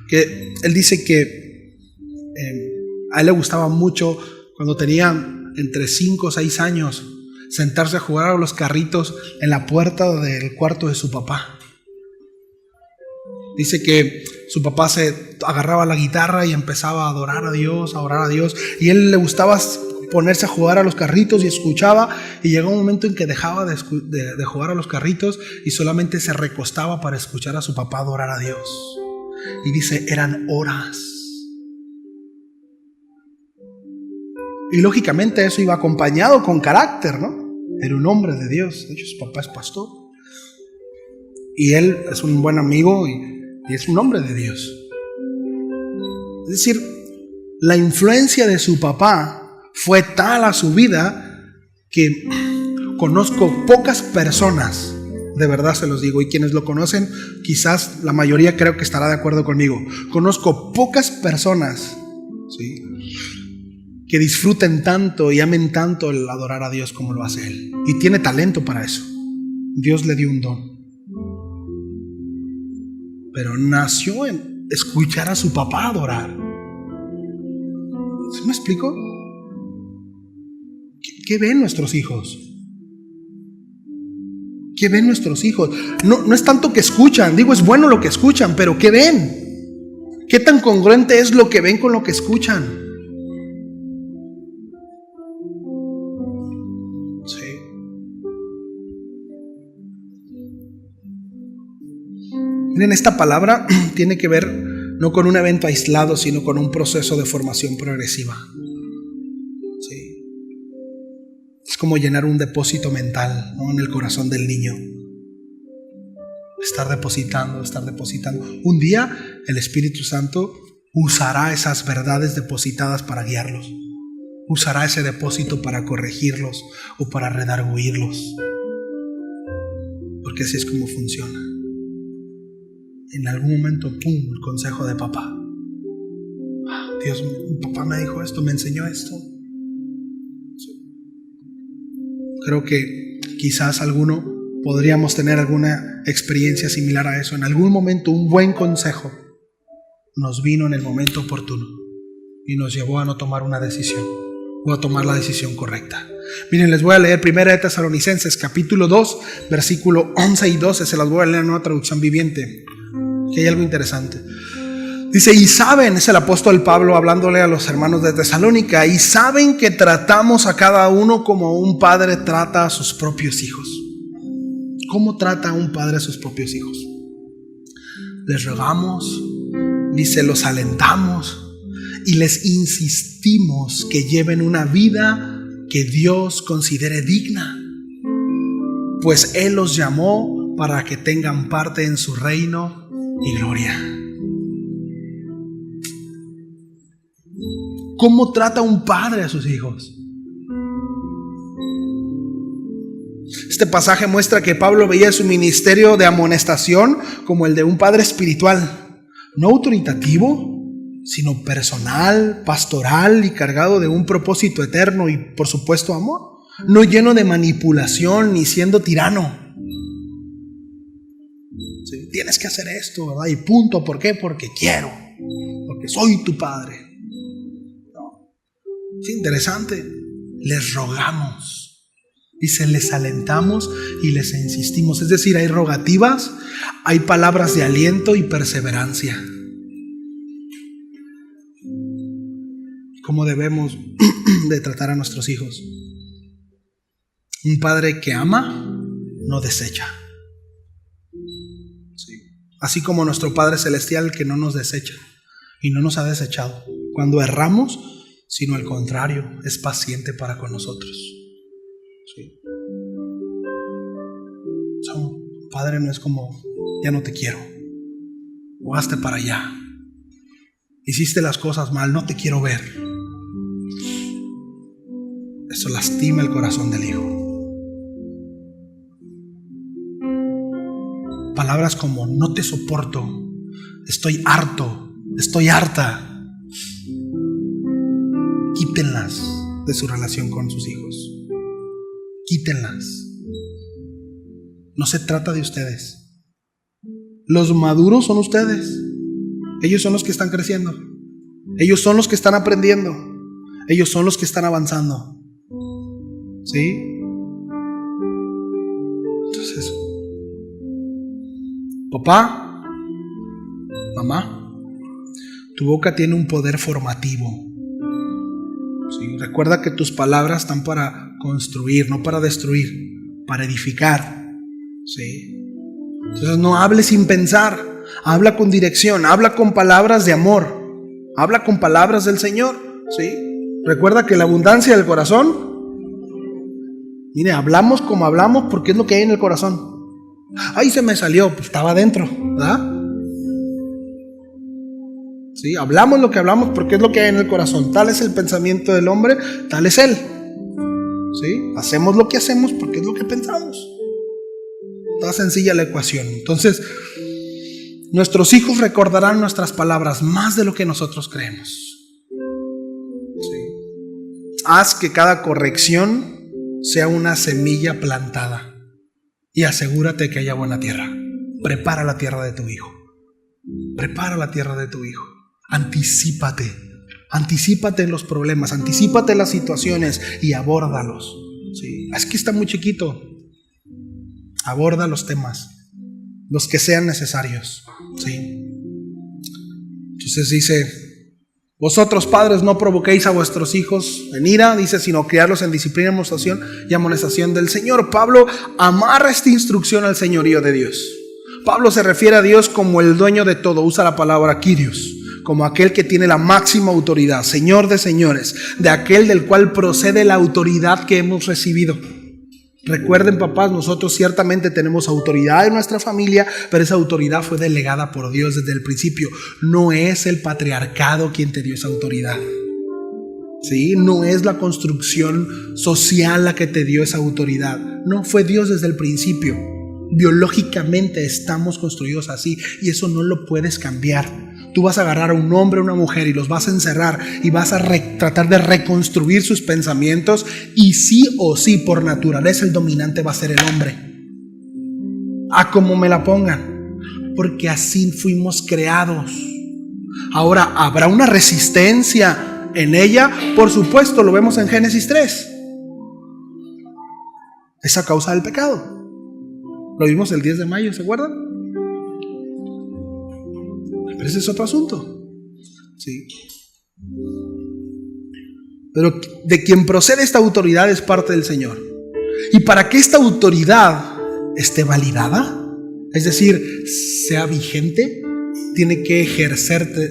que él dice que a él le gustaba mucho cuando tenía entre 5 o 6 años sentarse a jugar a los carritos en la puerta del cuarto de su papá. Dice que su papá se agarraba la guitarra y empezaba a adorar a Dios, a orar a Dios, y a él le gustaba ponerse a jugar a los carritos y escuchaba, y llegó un momento en que dejaba de jugar a los carritos y solamente se recostaba para escuchar a su papá adorar a Dios. Y dice, eran horas. Y lógicamente eso iba acompañado con carácter, ¿no? Era un hombre de Dios. De hecho, su papá es pastor. Y él es un buen amigo y es un hombre de Dios. Es decir, la influencia de su papá fue tal a su vida que conozco pocas personas, de verdad se los digo, y quienes lo conocen, quizás la mayoría creo que estará de acuerdo conmigo. Conozco pocas personas, ¿sí?, que disfruten tanto y amen tanto el adorar a Dios como lo hace él. Y tiene talento para eso. Dios le dio un don. Pero nació en escuchar a su papá adorar. ¿Sí me explico? ¿Qué ven nuestros hijos? ¿Qué ven nuestros hijos? No es tanto que escuchan, digo, es bueno lo que escuchan, pero ¿qué ven? ¿Qué tan congruente es lo que ven con lo que escuchan? Miren, esta palabra tiene que ver no con un evento aislado, sino con un proceso de formación progresiva. Sí. Es como llenar un depósito mental, ¿no?, en el corazón del niño. Estar depositando. Un día el Espíritu Santo usará esas verdades depositadas para guiarlos. Usará ese depósito para corregirlos o para redarguirlos. Porque así es como funciona. En algún momento, ¡pum!, el consejo de papá. Dios, mi papá me dijo esto, me enseñó esto. Creo que quizás alguno podríamos tener alguna experiencia similar a eso. En algún momento un buen consejo nos vino en el momento oportuno y nos llevó a no tomar una decisión o a tomar la decisión correcta. Miren, les voy a leer 1 de Tesalonicenses capítulo 2 versículo 11 y 12. Se las voy a leer en una traducción viviente, que hay algo interesante. Dice, y saben, es el apóstol Pablo hablándole a los hermanos de Tesalónica, y saben que tratamos a cada uno como un padre trata a sus propios hijos. ¿Cómo trata un padre a sus propios hijos? Les rogamos, dice, los alentamos y les insistimos que lleven una vida que Dios considere digna, pues Él los llamó para que tengan parte en su reino y gloria. ¿Cómo trata un padre a sus hijos? Este pasaje muestra que Pablo veía su ministerio de amonestación como el de un padre espiritual, no autoritativo, sino personal, pastoral y cargado de un propósito eterno y, por supuesto, amor. No lleno de manipulación ni siendo tirano. ¿Sí? Tienes que hacer esto, ¿verdad? Y punto. ¿Por qué? Porque quiero. Porque soy tu padre. No. Es interesante. Les rogamos. Dice, les alentamos y les insistimos. Es decir, hay rogativas, hay palabras de aliento y perseverancia. ¿Cómo debemos de tratar a nuestros hijos? Un padre que ama, no desecha. Sí. Así como nuestro Padre Celestial que no nos desecha y no nos ha desechado cuando erramos, sino al contrario, es paciente para con nosotros. Sí. O sea, un padre no es como, ya no te quiero, o hazte para allá, hiciste las cosas mal, no te quiero ver. Eso lastima el corazón del hijo. Palabras como no te soporto, estoy harto, estoy harta, quítenlas de su relación con sus hijos. Quítenlas. No se trata de ustedes. Los maduros son ustedes. Ellos son los que están creciendo. Ellos son los que están aprendiendo. Ellos son los que están avanzando. ¿Sí? Entonces, papá, mamá, tu boca tiene un poder formativo. ¿Sí? Recuerda que tus palabras están para construir, no para destruir, para edificar. ¿Sí? Entonces no hables sin pensar, habla con dirección, habla con palabras de amor, habla con palabras del Señor. ¿Sí? Recuerda que la abundancia del corazón, mire, hablamos como hablamos porque es lo que hay en el corazón. Ay, se me salió, pues estaba adentro, ¿verdad? ¿Sí? Hablamos lo que hablamos porque es lo que hay en el corazón. Tal es el pensamiento del hombre, tal es él. ¿Sí? Hacemos lo que hacemos porque es lo que pensamos. Está sencilla la ecuación. Entonces, nuestros hijos recordarán nuestras palabras más de lo que nosotros creemos. ¿Sí? Haz que cada corrección sea una semilla plantada y asegúrate que haya buena tierra. Prepara la tierra de tu hijo. Prepara la tierra de tu hijo. Anticípate. Anticípate en los problemas, anticípate en las situaciones y abórdalos. ¿Sí? Es que está muy chiquito. Aborda los temas, los que sean necesarios. ¿Sí? Entonces dice, vosotros padres no provoquéis a vuestros hijos en ira, dice, sino criarlos en disciplina, amonestación y amonestación del Señor. Pablo amarra esta instrucción al señorío de Dios. Pablo se refiere a Dios como el dueño de todo, usa la palabra Kyrios, como aquel que tiene la máxima autoridad, Señor de señores, de aquel del cual procede la autoridad que hemos recibido. Recuerden, papás, nosotros ciertamente tenemos autoridad en nuestra familia, pero esa autoridad fue delegada por Dios desde el principio. No es el patriarcado quien te dio esa autoridad. ¿Sí? No es la construcción social la que te dio esa autoridad. No, fue Dios desde el principio. Biológicamente estamos construidos así y eso no lo puedes cambiar. Tú vas a agarrar a un hombre o una mujer y los vas a encerrar y vas a tratar de reconstruir sus pensamientos, y sí o sí, por naturaleza, el dominante va a ser el hombre. A como me la pongan, porque así fuimos creados. Ahora, ¿habrá una resistencia en ella? Por supuesto, lo vemos en Génesis 3. Es a causa del pecado. Lo vimos el 10 de mayo, ¿se acuerdan? Pero ese es otro asunto. ¿sí? Pero de quien procede esta autoridad es parte del Señor. Y para que esta autoridad esté validada, es decir, sea vigente, tiene que ejercerse,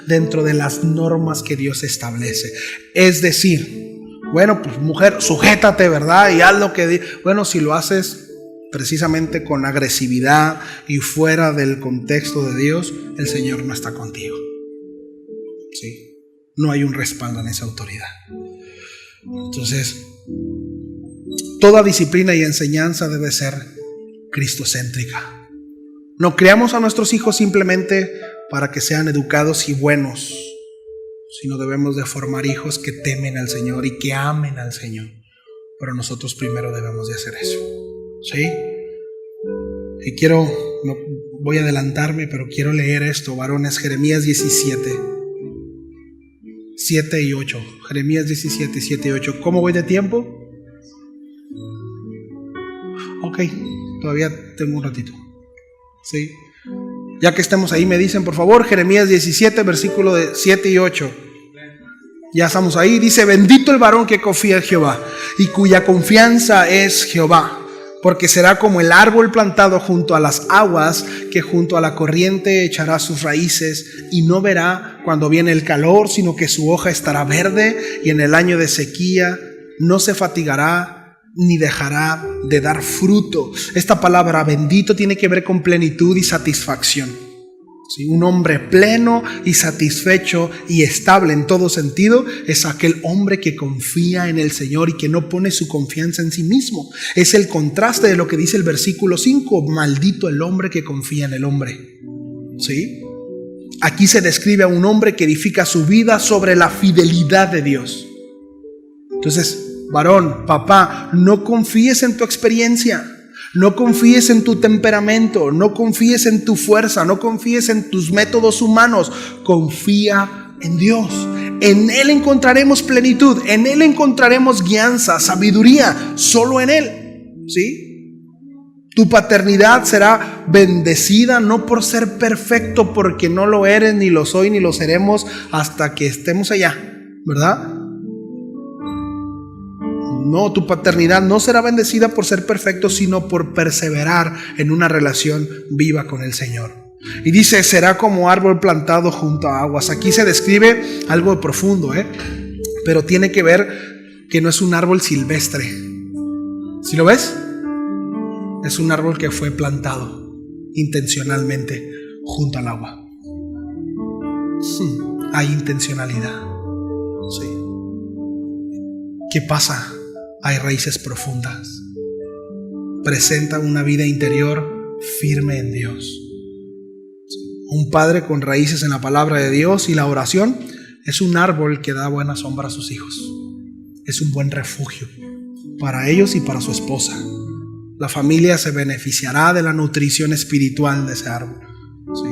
dentro de las normas que Dios establece. Es decir, bueno, pues mujer, sujétate, ¿verdad? Y haz lo que... Bueno, si lo haces precisamente con agresividad y fuera del contexto de Dios, el Señor no está contigo. ¿Sí? No hay un respaldo en esa autoridad. Entonces, toda disciplina y enseñanza debe ser cristocéntrica. No criamos a nuestros hijos simplemente para que sean educados y buenos, sino debemos de formar hijos que temen al Señor y que amen al Señor. Pero nosotros primero debemos de hacer eso. ¿Sí? Y voy a adelantarme, pero quiero leer esto, varones, Jeremías 17, 7 y 8. Jeremías 17, 7 y 8. ¿Cómo voy de tiempo? Ok, todavía tengo un ratito. Sí. Ya que estemos ahí, me dicen por favor, Jeremías 17, versículo de 7 y 8. Ya estamos ahí. Dice: bendito el varón que confía en Jehová y cuya confianza es Jehová, porque será como el árbol plantado junto a las aguas, que junto a la corriente echará sus raíces y no verá cuando viene el calor, sino que su hoja estará verde, y en el año de sequía no se fatigará ni dejará de dar fruto. Esta palabra bendito tiene que ver con plenitud y satisfacción. ¿Sí? Un hombre pleno y satisfecho y estable en todo sentido es aquel hombre que confía en el Señor y que no pone su confianza en sí mismo. Es el contraste de lo que dice el versículo 5: maldito el hombre que confía en el hombre. ¿Sí? Aquí se describe a un hombre que edifica su vida sobre la fidelidad de Dios. Entonces, varón, papá, no confíes en tu experiencia, no confíes en tu temperamento, no confíes en tu fuerza, no confíes en tus métodos humanos. Confía en Dios. En Él encontraremos plenitud, en Él encontraremos guianza, sabiduría, solo en Él. ¿Sí? Tu paternidad será bendecida no por ser perfecto, porque no lo eres, ni lo soy, ni lo seremos hasta que estemos allá, ¿verdad? No, tu paternidad no será bendecida por ser perfecto, sino por perseverar en una relación viva con el Señor. Y dice: será como árbol plantado junto a aguas. Aquí se describe algo profundo, pero tiene que ver que no es un árbol silvestre. ¿Sí lo ves? Es un árbol que fue plantado intencionalmente junto al agua. Hay intencionalidad. Sí. ¿Qué pasa? Hay raíces profundas. Presenta una vida interior firme en Dios. Un padre con raíces en la palabra de Dios y la oración es un árbol que da buena sombra a sus hijos. Es un buen refugio para ellos y para su esposa. La familia se beneficiará de la nutrición espiritual de ese árbol. ¿Sí?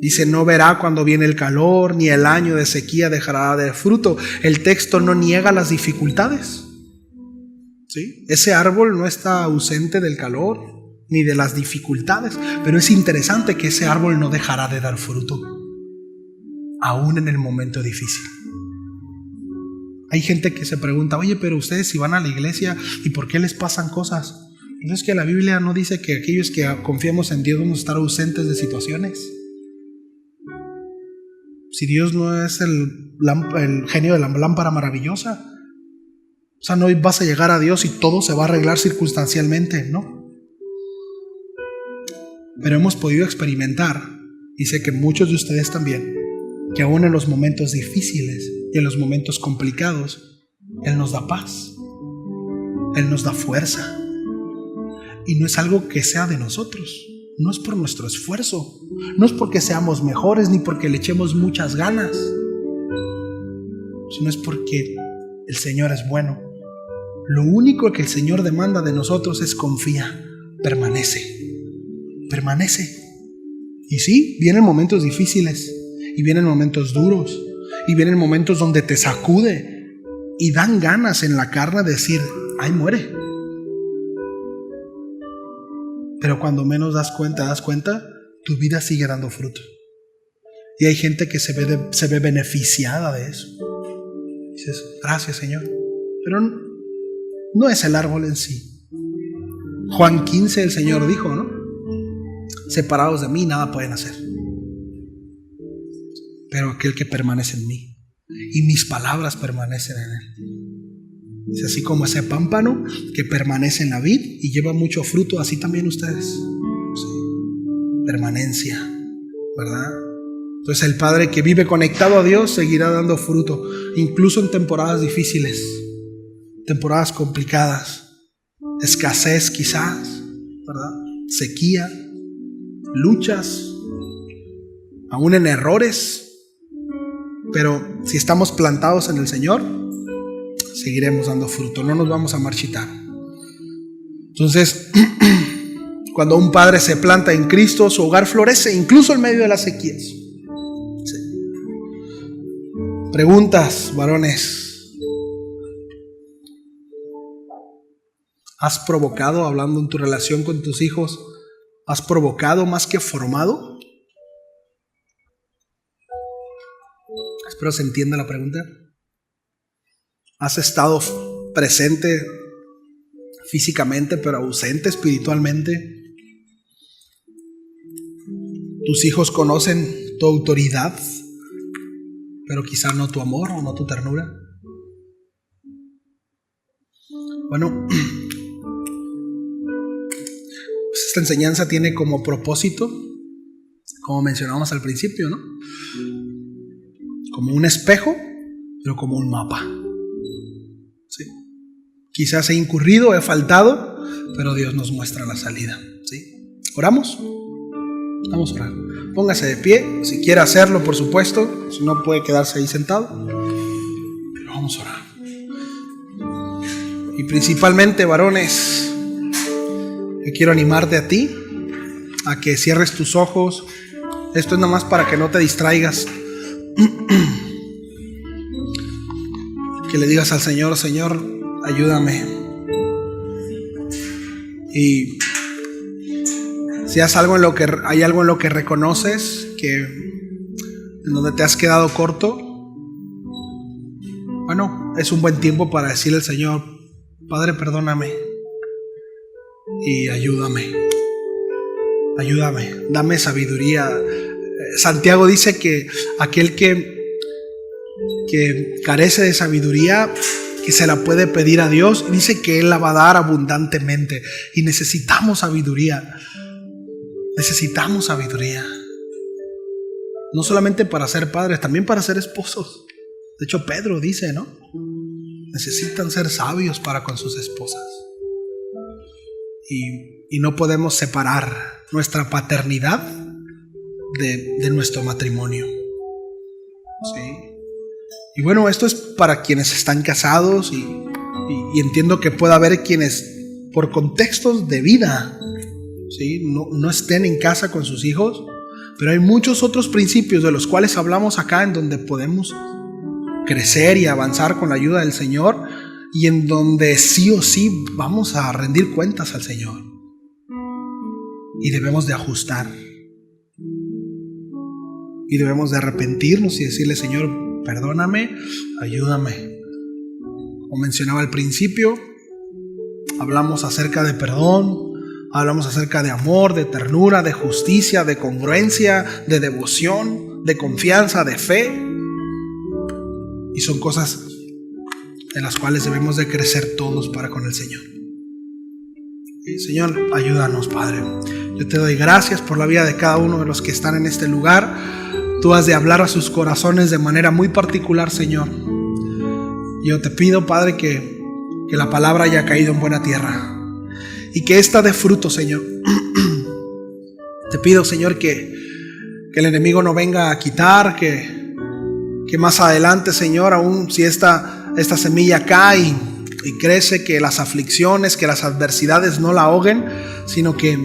Dice: no verá cuando viene el calor, ni el año de sequía dejará de dar fruto. El texto no niega las dificultades. ¿Sí? Ese árbol no está ausente del calor ni de las dificultades, pero es interesante que ese árbol no dejará de dar fruto, aún en el momento difícil. Hay gente que se pregunta: oye, pero ustedes si van a la iglesia, ¿y por qué les pasan cosas? ¿No es que la Biblia no dice que aquellos que confiamos en Dios vamos a estar ausentes de situaciones? Si Dios no es el genio de la lámpara maravillosa, o sea, no vas a llegar a Dios y todo se va a arreglar circunstancialmente, ¿no? Pero hemos podido experimentar, y sé que muchos de ustedes también, que aún en los momentos difíciles y en los momentos complicados, Él nos da paz, Él nos da fuerza. Y no es algo que sea de nosotros, no es por nuestro esfuerzo, no es porque seamos mejores ni porque le echemos muchas ganas, sino es porque el Señor es bueno. Lo único que el Señor demanda de nosotros es confía, permanece. Y sí, vienen momentos difíciles, y vienen momentos duros, y vienen momentos donde te sacude y dan ganas en la carne de decir: ay, muere. Pero cuando menos das cuenta, tu vida sigue dando fruto. Y hay gente que se ve beneficiada de eso. Dices, gracias, Señor. Pero no es el árbol en sí. Juan 15 el Señor dijo, ¿no? Separados de mí nada pueden hacer. Pero aquel que permanece en mí y mis palabras permanecen en él. Es así como ese pámpano que permanece en la vid y lleva mucho fruto, así también ustedes. Sí. Permanencia, ¿verdad? Entonces el Padre que vive conectado a Dios seguirá dando fruto, incluso en temporadas difíciles, temporadas complicadas, escasez quizás, ¿verdad? Sequía, luchas, aún en errores. Pero si estamos plantados en el Señor, seguiremos dando fruto, no nos vamos a marchitar. Entonces, cuando un padre se planta en Cristo, su hogar florece, incluso en medio de las sequías. Sí. Preguntas, varones. ¿Has provocado, hablando en tu relación con tus hijos, has provocado más que formado? Espero se entienda la pregunta. ¿Has estado presente físicamente pero ausente espiritualmente? ¿Tus hijos conocen tu autoridad pero quizá no tu amor o no tu ternura? Bueno, pues esta enseñanza tiene como propósito, como mencionamos al principio, ¿no? Como un espejo, pero como un mapa. ¿Sí? Quizás he incurrido, he faltado, pero Dios nos muestra la salida. ¿Sí? ¿Oramos? Vamos a orar. Póngase de pie, si quiere hacerlo, por supuesto. Si no, puede quedarse ahí sentado. Pero vamos a orar. Y principalmente, varones, yo quiero animarte a ti, a que cierres tus ojos. Esto es nada más para que no te distraigas. Que le digas al Señor, Señor, ayúdame. Y si hay algo en lo que reconoces que en donde te has quedado corto, bueno, es un buen tiempo para decirle al Señor, Padre, perdóname y ayúdame, dame sabiduría. Santiago dice que aquel que carece de sabiduría, que se la puede pedir a Dios, dice que Él la va a dar abundantemente. Y necesitamos sabiduría. No solamente para ser padres, también para ser esposos. De hecho, Pedro dice, ¿no? Necesitan ser sabios para con sus esposas. Y no podemos separar nuestra paternidad de nuestro matrimonio. ¿Sí? Y bueno, esto es para quienes están casados y entiendo que puede haber quienes por contextos de vida, ¿sí? no estén en casa con sus hijos, pero hay muchos otros principios de los cuales hablamos acá en donde podemos crecer y avanzar con la ayuda del Señor y en donde sí o sí vamos a rendir cuentas al Señor y debemos de ajustar y debemos de arrepentirnos y decirle, Señor, perdóname, ayúdame. Como mencionaba al principio, hablamos acerca de perdón, hablamos acerca de amor, de ternura, de justicia, de congruencia, de devoción, de confianza, de fe. Y son cosas en las cuales debemos de crecer todos para con el Señor. Y Señor, ayúdanos, Padre. Yo te doy gracias por la vida de cada uno de los que están en este lugar. Tú has de hablar a sus corazones de manera muy particular, Señor. Yo te pido, Padre, que la palabra haya caído en buena tierra y que ésta dé fruto, Señor. Te pido, Señor, que el enemigo no venga a quitar, que más adelante, Señor, aún si esta semilla cae y crece, que las aflicciones, que las adversidades no la ahoguen, sino que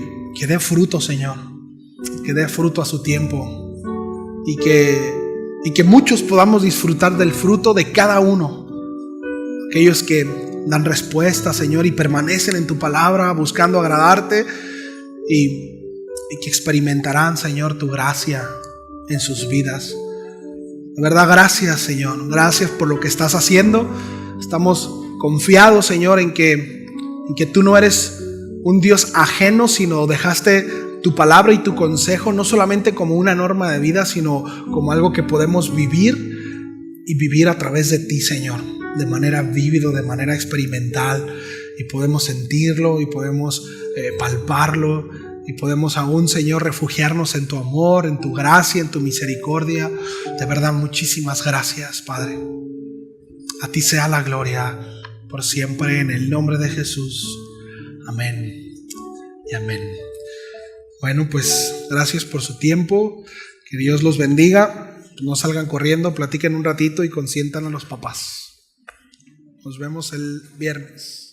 dé fruto, Señor, que dé fruto a su tiempo. Y que muchos podamos disfrutar del fruto de cada uno. Aquellos que dan respuesta, Señor, y permanecen en tu palabra buscando agradarte y que experimentarán, Señor, tu gracia en sus vidas. De verdad, gracias, Señor. Gracias por lo que estás haciendo. Estamos confiados, Señor, en que tú no eres un Dios ajeno, sino dejaste tu palabra y tu consejo no solamente como una norma de vida, sino como algo que podemos vivir y vivir a través de ti, Señor, de manera vívida, de manera experimental, y podemos sentirlo y podemos palparlo y podemos aún, Señor, refugiarnos en tu amor, en tu gracia, en tu misericordia. De verdad, muchísimas gracias, Padre. A ti sea la gloria por siempre, en el nombre de Jesús. Amén y amén. Bueno, pues gracias por su tiempo. Que Dios los bendiga. No salgan corriendo, platiquen un ratito y consientan a los papás. Nos vemos el viernes.